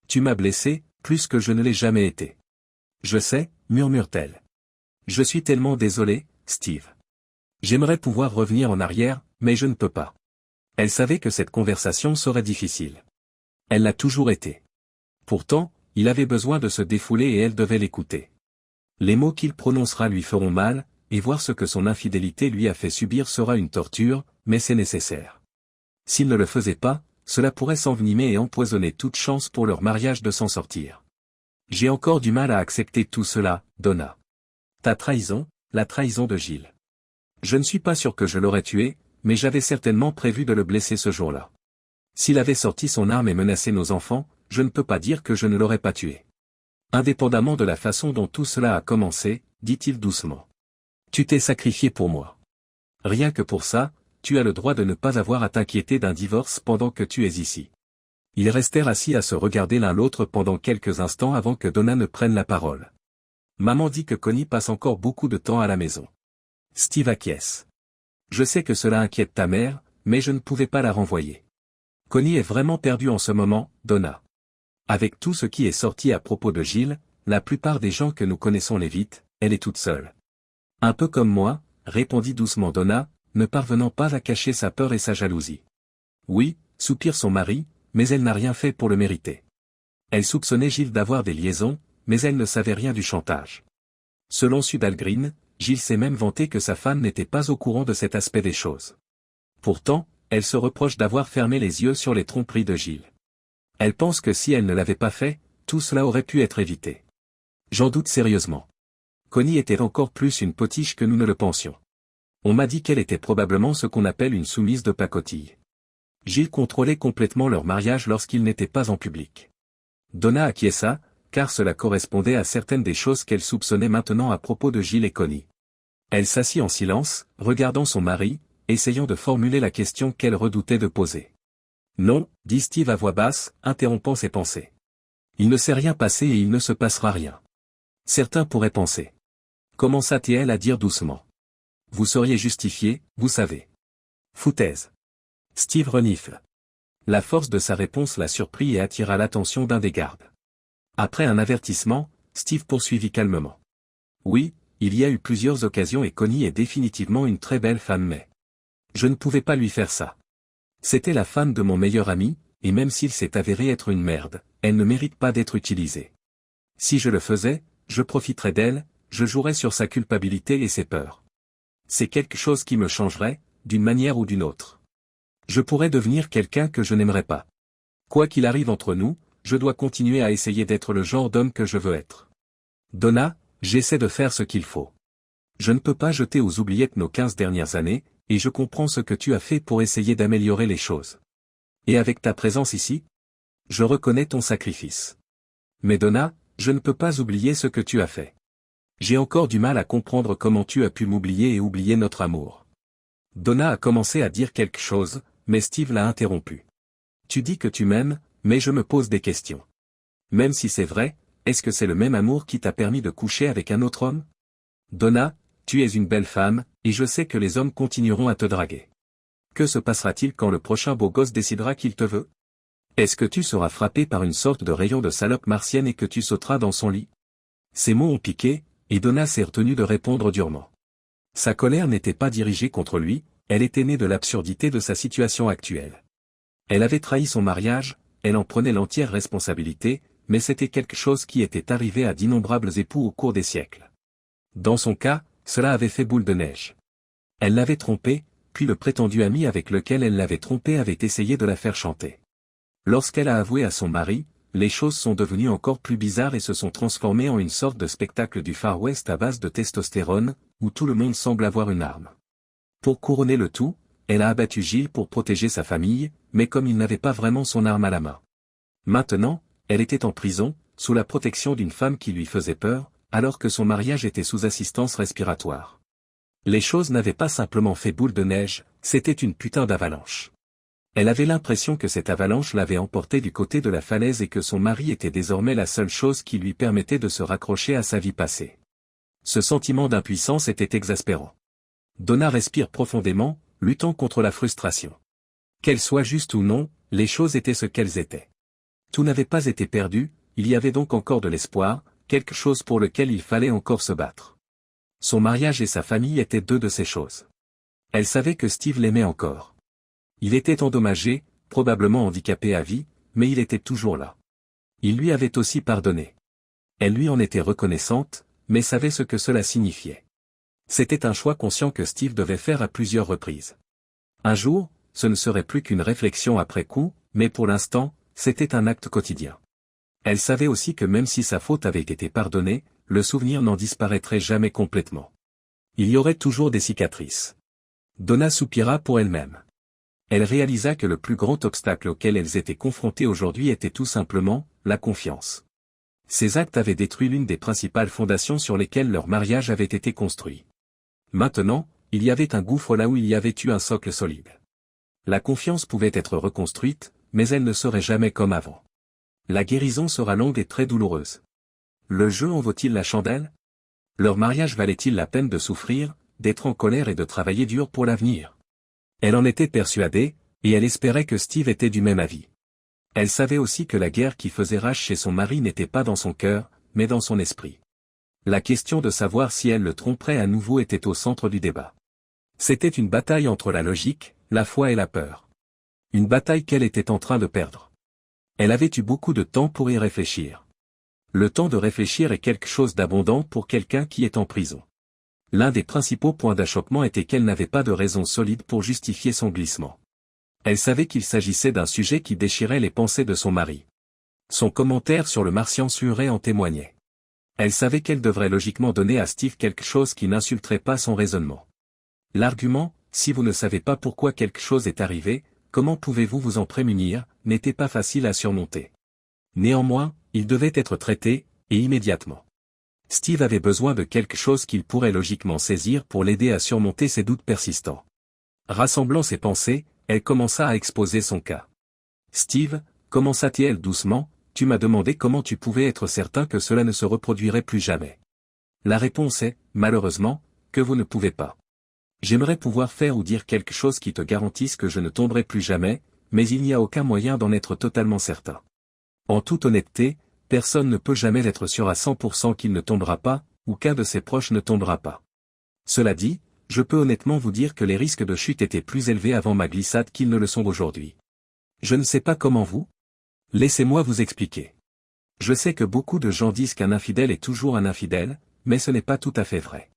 Tu m'as blessé, plus que je ne l'ai jamais été. Je sais, murmure-t-elle. Je suis tellement désolé, Steve. J'aimerais pouvoir revenir en arrière, mais je ne peux pas. Elle savait que cette conversation serait difficile. Elle l'a toujours été. Pourtant, il avait besoin de se défouler et elle devait l'écouter. Les mots qu'il prononcera lui feront mal, et voir ce que son infidélité lui a fait subir sera une torture, mais c'est nécessaire. S'il ne le faisait pas, cela pourrait s'envenimer et empoisonner toute chance pour leur mariage de s'en sortir. J'ai encore du mal à accepter tout cela, Donna. Ta trahison, la trahison de Gilles. Je ne suis pas sûr que je l'aurais tué, mais j'avais certainement prévu de le blesser ce jour-là. S'il avait sorti son arme et menacé nos enfants, je ne peux pas dire que je ne l'aurais pas tué. Indépendamment de la façon dont tout cela a commencé, dit-il doucement. Tu t'es sacrifié pour moi. Rien que pour ça, tu as le droit de ne pas avoir à t'inquiéter d'un divorce pendant que tu es ici. Ils restèrent assis à se regarder l'un l'autre pendant quelques instants avant que Donna ne prenne la parole. Maman dit que Connie passe encore beaucoup de temps à la maison. Steve acquiesce. Je sais que cela inquiète ta mère, mais je ne pouvais pas la renvoyer. Connie est vraiment perdue en ce moment, Donna. Avec tout ce qui est sorti à propos de Gilles, la plupart des gens que nous connaissons l'évitent, elle est toute seule. Un peu comme moi, répondit doucement Donna, ne parvenant pas à cacher sa peur et sa jalousie. Oui, soupire son mari, mais elle n'a rien fait pour le mériter. Elle soupçonnait Gilles d'avoir des liaisons, mais elle ne savait rien du chantage. Selon Sudal Green, Gilles s'est même vanté que sa femme n'était pas au courant de cet aspect des choses. Pourtant, elle se reproche d'avoir fermé les yeux sur les tromperies de Gilles. Elle pense que si elle ne l'avait pas fait, tout cela aurait pu être évité. J'en doute sérieusement. Connie était encore plus une potiche que nous ne le pensions. On m'a dit qu'elle était probablement ce qu'on appelle une soumise de pacotille. Gilles contrôlait complètement leur mariage lorsqu'il n'était pas en public. Donna acquiesça, car cela correspondait à certaines des choses qu'elle soupçonnait maintenant à propos de Gilles et Connie. Elle s'assit en silence, regardant son mari, essayant de formuler la question qu'elle redoutait de poser. Non, dit Steve à voix basse, interrompant ses pensées. Il ne s'est rien passé et il ne se passera rien. Certains pourraient penser. Commença-t-elle à dire doucement. Vous seriez justifié, vous savez. Foutaise. Steve renifle. La force de sa réponse la surprit et attira l'attention d'un des gardes. Après un avertissement, Steve poursuivit calmement. Oui, il y a eu plusieurs occasions et Connie est définitivement une très belle femme mais... Je ne pouvais pas lui faire ça. C'était la femme de mon meilleur ami, et même s'il s'est avéré être une merde, elle ne mérite pas d'être utilisée. Si je le faisais, je profiterais d'elle, je jouerais sur sa culpabilité et ses peurs. C'est quelque chose qui me changerait, d'une manière ou d'une autre. Je pourrais devenir quelqu'un que je n'aimerais pas. Quoi qu'il arrive entre nous, je dois continuer à essayer d'être le genre d'homme que je veux être. Donna, j'essaie de faire ce qu'il faut. Je ne peux pas jeter aux oubliettes nos 15 dernières années, et je comprends ce que tu as fait pour essayer d'améliorer les choses. Et avec ta présence ici, je reconnais ton sacrifice. Mais Donna, je ne peux pas oublier ce que tu as fait. J'ai encore du mal à comprendre comment tu as pu m'oublier et oublier notre amour. Donna a commencé à dire quelque chose, mais Steve l'a interrompu. Tu dis que tu m'aimes, mais je me pose des questions. Même si c'est vrai, est-ce que c'est le même amour qui t'a permis de coucher avec un autre homme? Donna, tu es une belle femme, et je sais que les hommes continueront à te draguer. Que se passera-t-il quand le prochain beau gosse décidera qu'il te veut? Est-ce que tu seras frappé par une sorte de rayon de salope martienne et que tu sauteras dans son lit? Ces mots ont piqué, et Donna s'est retenue de répondre durement. Sa colère n'était pas dirigée contre lui, elle était née de l'absurdité de sa situation actuelle. Elle avait trahi son mariage, elle en prenait l'entière responsabilité, mais c'était quelque chose qui était arrivé à d'innombrables époux au cours des siècles. Dans son cas, cela avait fait boule de neige. Elle l'avait trompé, puis le prétendu ami avec lequel elle l'avait trompé avait essayé de la faire chanter. Lorsqu'elle a avoué à son mari, les choses sont devenues encore plus bizarres et se sont transformées en une sorte de spectacle du Far West à base de testostérone, où tout le monde semble avoir une arme. Pour couronner le tout, elle a abattu Gilles pour protéger sa famille, mais comme il n'avait pas vraiment son arme à la main. Maintenant, elle était en prison, sous la protection d'une femme qui lui faisait peur, alors que son mariage était sous assistance respiratoire. Les choses n'avaient pas simplement fait boule de neige, c'était une putain d'avalanche. Elle avait l'impression que cette avalanche l'avait emportée du côté de la falaise et que son mari était désormais la seule chose qui lui permettait de se raccrocher à sa vie passée. Ce sentiment d'impuissance était exaspérant. Donna respire profondément, luttant contre la frustration. Qu'elle soit juste ou non, les choses étaient ce qu'elles étaient. Tout n'avait pas été perdu, il y avait donc encore de l'espoir, quelque chose pour lequel il fallait encore se battre. Son mariage et sa famille étaient deux de ces choses. Elle savait que Steve l'aimait encore. Il était endommagé, probablement handicapé à vie, mais il était toujours là. Il lui avait aussi pardonné. Elle lui en était reconnaissante, mais savait ce que cela signifiait. C'était un choix conscient que Steve devait faire à plusieurs reprises. Un jour, ce ne serait plus qu'une réflexion après coup, mais pour l'instant, c'était un acte quotidien. Elle savait aussi que même si sa faute avait été pardonnée, le souvenir n'en disparaîtrait jamais complètement. Il y aurait toujours des cicatrices. Donna soupira pour elle-même. Elle réalisa que le plus grand obstacle auquel elles étaient confrontées aujourd'hui était tout simplement, la confiance. Ces actes avaient détruit l'une des principales fondations sur lesquelles leur mariage avait été construit. Maintenant, il y avait un gouffre là où il y avait eu un socle solide. La confiance pouvait être reconstruite, mais elle ne serait jamais comme avant. La guérison sera longue et très douloureuse. Le jeu en vaut-il la chandelle? Leur mariage valait-il la peine de souffrir, d'être en colère et de travailler dur pour l'avenir? Elle en était persuadée, et elle espérait que Steve était du même avis. Elle savait aussi que la guerre qui faisait rage chez son mari n'était pas dans son cœur, mais dans son esprit. La question de savoir si elle le tromperait à nouveau était au centre du débat. C'était une bataille entre la logique, la foi et la peur. Une bataille qu'elle était en train de perdre. Elle avait eu beaucoup de temps pour y réfléchir. Le temps de réfléchir est quelque chose d'abondant pour quelqu'un qui est en prison. L'un des principaux points d'achoppement était qu'elle n'avait pas de raison solide pour justifier son glissement. Elle savait qu'il s'agissait d'un sujet qui déchirait les pensées de son mari. Son commentaire sur le martien suret en témoignait. Elle savait qu'elle devrait logiquement donner à Steve quelque chose qui n'insulterait pas son raisonnement. L'argument, si vous ne savez pas pourquoi quelque chose est arrivé, comment pouvez-vous vous en prémunir, n'était pas facile à surmonter. Néanmoins, il devait être traité, et immédiatement. Steve avait besoin de quelque chose qu'il pourrait logiquement saisir pour l'aider à surmonter ses doutes persistants. Rassemblant ses pensées, elle commença à exposer son cas. Steve, commença-t-elle doucement, tu m'as demandé comment tu pouvais être certain que cela ne se reproduirait plus jamais. La réponse est, malheureusement, que vous ne pouvez pas. J'aimerais pouvoir faire ou dire quelque chose qui te garantisse que je ne tomberai plus jamais, mais il n'y a aucun moyen d'en être totalement certain. En toute honnêteté, personne ne peut jamais être sûr à 100% qu'il ne tombera pas, ou qu'un de ses proches ne tombera pas. Cela dit, je peux honnêtement vous dire que les risques de chute étaient plus élevés avant ma glissade qu'ils ne le sont aujourd'hui. Je ne sais pas comment vous. Laissez-moi vous expliquer. Je sais que beaucoup de gens disent qu'un infidèle est toujours un infidèle, mais ce n'est pas tout à fait vrai.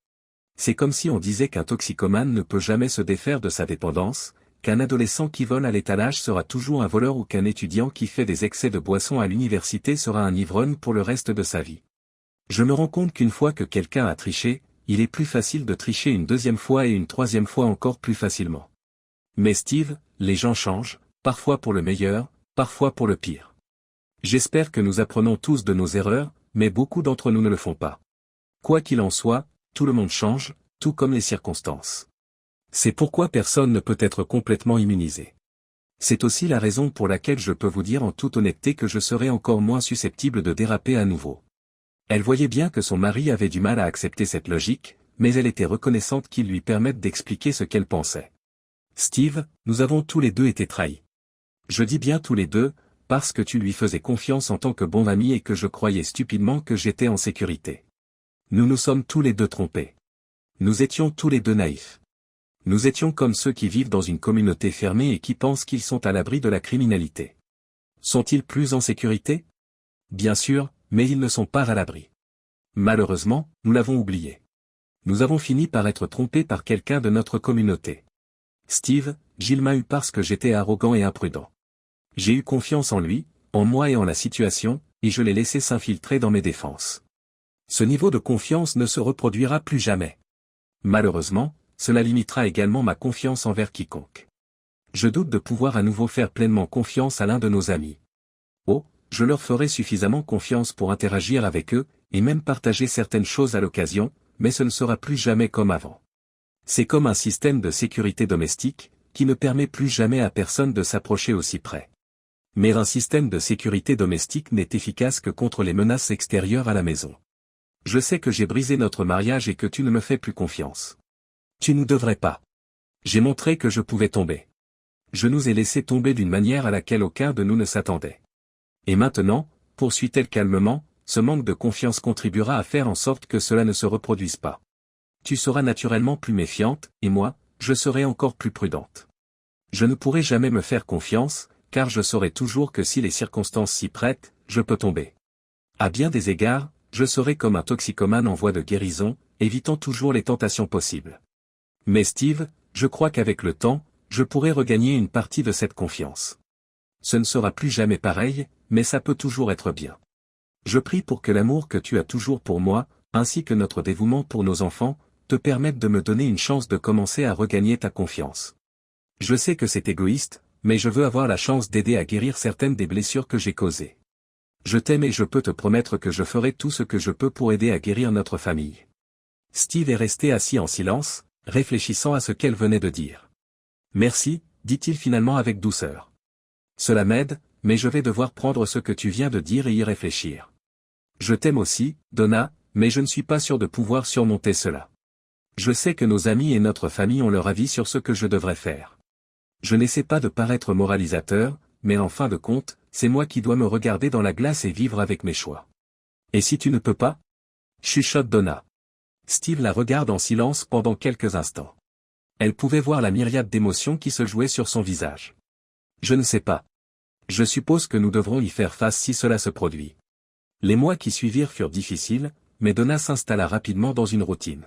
C'est comme si on disait qu'un toxicomane ne peut jamais se défaire de sa dépendance, qu'un adolescent qui vole à l'étalage sera toujours un voleur ou qu'un étudiant qui fait des excès de boisson à l'université sera un ivrogne pour le reste de sa vie. Je me rends compte qu'une fois que quelqu'un a triché, il est plus facile de tricher une deuxième fois et une troisième fois encore plus facilement. Mais Steve, les gens changent, parfois pour le meilleur, parfois pour le pire. J'espère que nous apprenons tous de nos erreurs, mais beaucoup d'entre nous ne le font pas. Quoi qu'il en soit, tout le monde change, tout comme les circonstances. C'est pourquoi personne ne peut être complètement immunisé. C'est aussi la raison pour laquelle je peux vous dire en toute honnêteté que je serai encore moins susceptible de déraper à nouveau. Elle voyait bien que son mari avait du mal à accepter cette logique, mais elle était reconnaissante qu'il lui permette d'expliquer ce qu'elle pensait. Steve, nous avons tous les deux été trahis. Je dis bien tous les deux, parce que tu lui faisais confiance en tant que bon ami et que je croyais stupidement que j'étais en sécurité. Nous nous sommes tous les deux trompés. Nous étions tous les deux naïfs. Nous étions comme ceux qui vivent dans une communauté fermée et qui pensent qu'ils sont à l'abri de la criminalité. Sont-ils plus en sécurité? Bien sûr, mais ils ne sont pas à l'abri. Malheureusement, nous l'avons oublié. Nous avons fini par être trompés par quelqu'un de notre communauté. Steve, Jill m'a eu parce que j'étais arrogant et imprudent. J'ai eu confiance en lui, en moi et en la situation, et je l'ai laissé s'infiltrer dans mes défenses. Ce niveau de confiance ne se reproduira plus jamais. Malheureusement, cela limitera également ma confiance envers quiconque. Je doute de pouvoir à nouveau faire pleinement confiance à l'un de nos amis. Oh, je leur ferai suffisamment confiance pour interagir avec eux, et même partager certaines choses à l'occasion, mais ce ne sera plus jamais comme avant. C'est comme un système de sécurité domestique, qui ne permet plus jamais à personne de s'approcher aussi près. Mais un système de sécurité domestique n'est efficace que contre les menaces extérieures à la maison. Je sais que j'ai brisé notre mariage et que tu ne me fais plus confiance. Tu ne devrais pas. J'ai montré que je pouvais tomber. Je nous ai laissé tomber d'une manière à laquelle aucun de nous ne s'attendait. Et maintenant, poursuit-elle calmement, ce manque de confiance contribuera à faire en sorte que cela ne se reproduise pas. Tu seras naturellement plus méfiante, et moi, je serai encore plus prudente. Je ne pourrai jamais me faire confiance, car je saurai toujours que si les circonstances s'y prêtent, je peux tomber. À bien des égards, je serai comme un toxicomane en voie de guérison, évitant toujours les tentations possibles. Mais Steve, je crois qu'avec le temps, je pourrai regagner une partie de cette confiance. Ce ne sera plus jamais pareil, mais ça peut toujours être bien. Je prie pour que l'amour que tu as toujours pour moi, ainsi que notre dévouement pour nos enfants, te permettent de me donner une chance de commencer à regagner ta confiance. Je sais que c'est égoïste, mais je veux avoir la chance d'aider à guérir certaines des blessures que j'ai causées. Je t'aime et je peux te promettre que je ferai tout ce que je peux pour aider à guérir notre famille. Steve est resté assis en silence, réfléchissant à ce qu'elle venait de dire. Merci, dit-il finalement avec douceur. Cela m'aide, mais je vais devoir prendre ce que tu viens de dire et y réfléchir. Je t'aime aussi, Donna, mais je ne suis pas sûr de pouvoir surmonter cela. Je sais que nos amis et notre famille ont leur avis sur ce que je devrais faire. Je n'essaie pas de paraître moralisateur, mais en fin de compte, c'est moi qui dois me regarder dans la glace et vivre avec mes choix. Et si tu ne peux pas? Chuchote Donna. Steve la regarde en silence pendant quelques instants. Elle pouvait voir la myriade d'émotions qui se jouaient sur son visage. Je ne sais pas. Je suppose que nous devrons y faire face si cela se produit. Les mois qui suivirent furent difficiles, mais Donna s'installa rapidement dans une routine.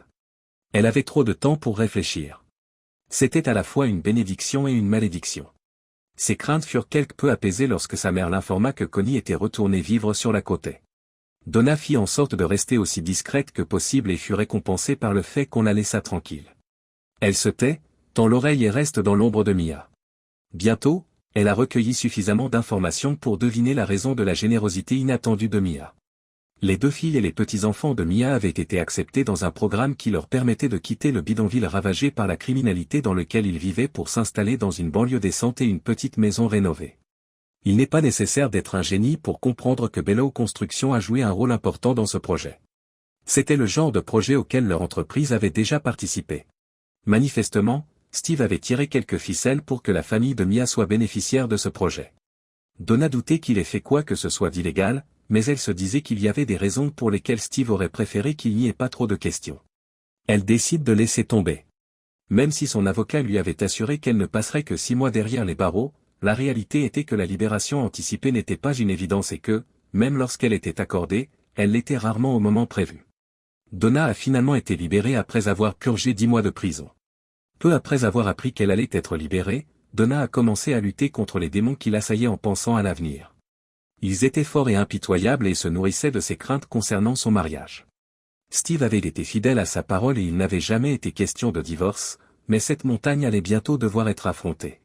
Elle avait trop de temps pour réfléchir. C'était à la fois une bénédiction et une malédiction. Ses craintes furent quelque peu apaisées lorsque sa mère l'informa que Connie était retournée vivre sur la côte. Donna fit en sorte de rester aussi discrète que possible et fut récompensée par le fait qu'on la laissa tranquille. Elle se tait, tend l'oreille et reste dans l'ombre de Mia. Bientôt, elle a recueilli suffisamment d'informations pour deviner la raison de la générosité inattendue de Mia. Les deux filles et les petits-enfants de Mia avaient été acceptés dans un programme qui leur permettait de quitter le bidonville ravagé par la criminalité dans lequel ils vivaient pour s'installer dans une banlieue décente et une petite maison rénovée. Il n'est pas nécessaire d'être un génie pour comprendre que Bellow Construction a joué un rôle important dans ce projet. C'était le genre de projet auquel leur entreprise avait déjà participé. Manifestement, Steve avait tiré quelques ficelles pour que la famille de Mia soit bénéficiaire de ce projet. Donna doutait qu'il ait fait quoi que ce soit d'illégal, mais elle se disait qu'il y avait des raisons pour lesquelles Steve aurait préféré qu'il n'y ait pas trop de questions. Elle décide de laisser tomber. Même si son avocat lui avait assuré qu'elle ne passerait que 6 mois derrière les barreaux, la réalité était que la libération anticipée n'était pas une évidence et que, même lorsqu'elle était accordée, elle l'était rarement au moment prévu. Donna a finalement été libérée après avoir purgé 10 mois de prison. Peu après avoir appris qu'elle allait être libérée, Donna a commencé à lutter contre les démons qui l'assaillaient en pensant à l'avenir. Ils étaient forts et impitoyables et se nourrissaient de ses craintes concernant son mariage. Steve avait été fidèle à sa parole et il n'avait jamais été question de divorce, mais cette montagne allait bientôt devoir être affrontée.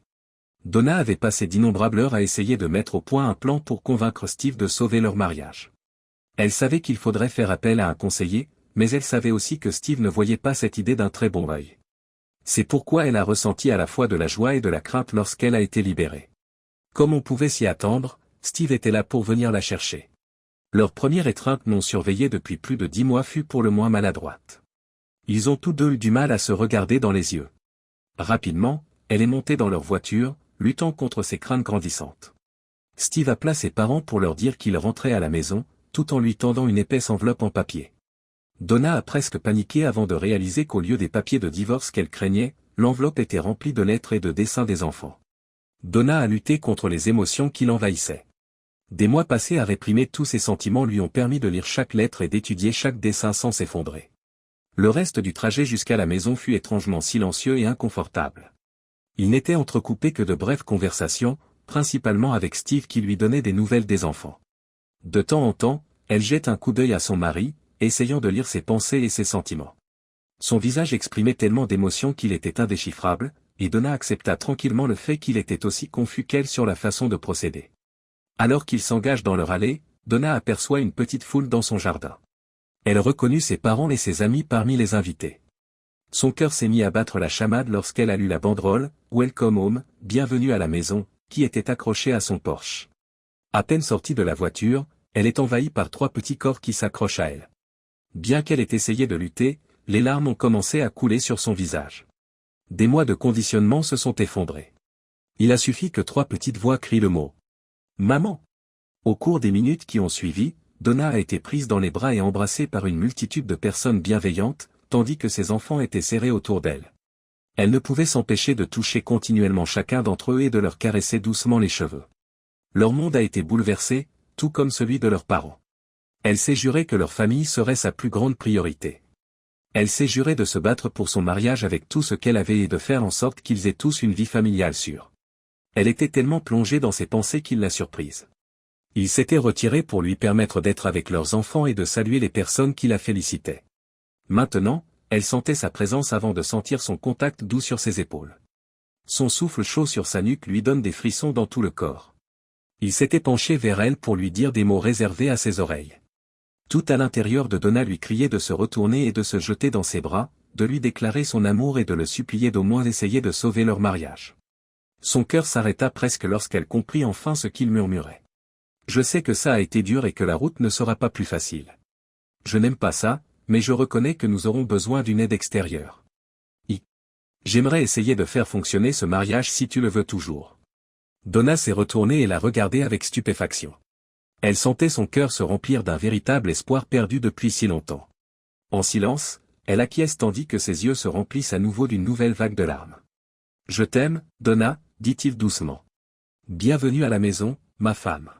Donna avait passé d'innombrables heures à essayer de mettre au point un plan pour convaincre Steve de sauver leur mariage. Elle savait qu'il faudrait faire appel à un conseiller, mais elle savait aussi que Steve ne voyait pas cette idée d'un très bon œil. C'est pourquoi elle a ressenti à la fois de la joie et de la crainte lorsqu'elle a été libérée. Comme on pouvait s'y attendre, Steve était là pour venir la chercher. Leur première étreinte non surveillée depuis plus de 10 mois fut pour le moins maladroite. Ils ont tous deux eu du mal à se regarder dans les yeux. Rapidement, elle est montée dans leur voiture, luttant contre ses craintes grandissantes. Steve appela ses parents pour leur dire qu'il rentrait à la maison, tout en lui tendant une épaisse enveloppe en papier. Donna a presque paniqué avant de réaliser qu'au lieu des papiers de divorce qu'elle craignait, l'enveloppe était remplie de lettres et de dessins des enfants. Donna a lutté contre les émotions qui l'envahissaient. Des mois passés à réprimer tous ses sentiments lui ont permis de lire chaque lettre et d'étudier chaque dessin sans s'effondrer. Le reste du trajet jusqu'à la maison fut étrangement silencieux et inconfortable. Il n'était entrecoupé que de brèves conversations, principalement avec Steve qui lui donnait des nouvelles des enfants. De temps en temps, elle jette un coup d'œil à son mari, essayant de lire ses pensées et ses sentiments. Son visage exprimait tellement d'émotions qu'il était indéchiffrable, et Donna accepta tranquillement le fait qu'il était aussi confus qu'elle sur la façon de procéder. Alors qu'ils s'engagent dans leur allée, Donna aperçoit une petite foule dans son jardin. Elle reconnut ses parents et ses amis parmi les invités. Son cœur s'est mis à battre la chamade lorsqu'elle a lu la banderole « Welcome home, bienvenue à la maison », qui était accrochée à son Porsche. À peine sortie de la voiture, elle est envahie par 3 petits corps qui s'accrochent à elle. Bien qu'elle ait essayé de lutter, les larmes ont commencé à couler sur son visage. Des mois de conditionnement se sont effondrés. Il a suffi que 3 petites voix crient le mot « Maman ». Au cours des minutes qui ont suivi, Donna a été prise dans les bras et embrassée par une multitude de personnes bienveillantes, tandis que ses enfants étaient serrés autour d'elle. Elle ne pouvait s'empêcher de toucher continuellement chacun d'entre eux et de leur caresser doucement les cheveux. Leur monde a été bouleversé, tout comme celui de leurs parents. Elle s'est juré que leur famille serait sa plus grande priorité. Elle s'est juré de se battre pour son mariage avec tout ce qu'elle avait et de faire en sorte qu'ils aient tous une vie familiale sûre. Elle était tellement plongée dans ses pensées qu'il l'a surprise. Il s'était retiré pour lui permettre d'être avec leurs enfants et de saluer les personnes qui la félicitaient. Maintenant, elle sentait sa présence avant de sentir son contact doux sur ses épaules. Son souffle chaud sur sa nuque lui donne des frissons dans tout le corps. Il s'était penché vers elle pour lui dire des mots réservés à ses oreilles. Tout à l'intérieur de Donna lui criait de se retourner et de se jeter dans ses bras, de lui déclarer son amour et de le supplier d'au moins essayer de sauver leur mariage. Son cœur s'arrêta presque lorsqu'elle comprit enfin ce qu'il murmurait. Je sais que ça a été dur et que la route ne sera pas plus facile. Je n'aime pas ça, mais je reconnais que nous aurons besoin d'une aide extérieure. J'aimerais essayer de faire fonctionner ce mariage si tu le veux toujours. Donna s'est retournée et l'a regardé avec stupéfaction. Elle sentait son cœur se remplir d'un véritable espoir perdu depuis si longtemps. En silence, elle acquiesce tandis que ses yeux se remplissent à nouveau d'une nouvelle vague de larmes. Je t'aime, Donna, dit-il doucement. Bienvenue à la maison, ma femme.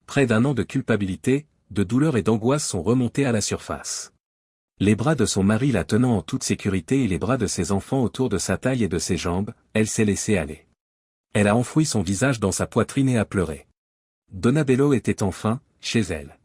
Près d'1 an de culpabilité, de douleur et d'angoisse sont remontés à la surface. Les bras de son mari la tenant en toute sécurité et les bras de ses enfants autour de sa taille et de ses jambes, elle s'est laissée aller. Elle a enfoui son visage dans sa poitrine et a pleuré. Donna Bello était enfin, chez elle.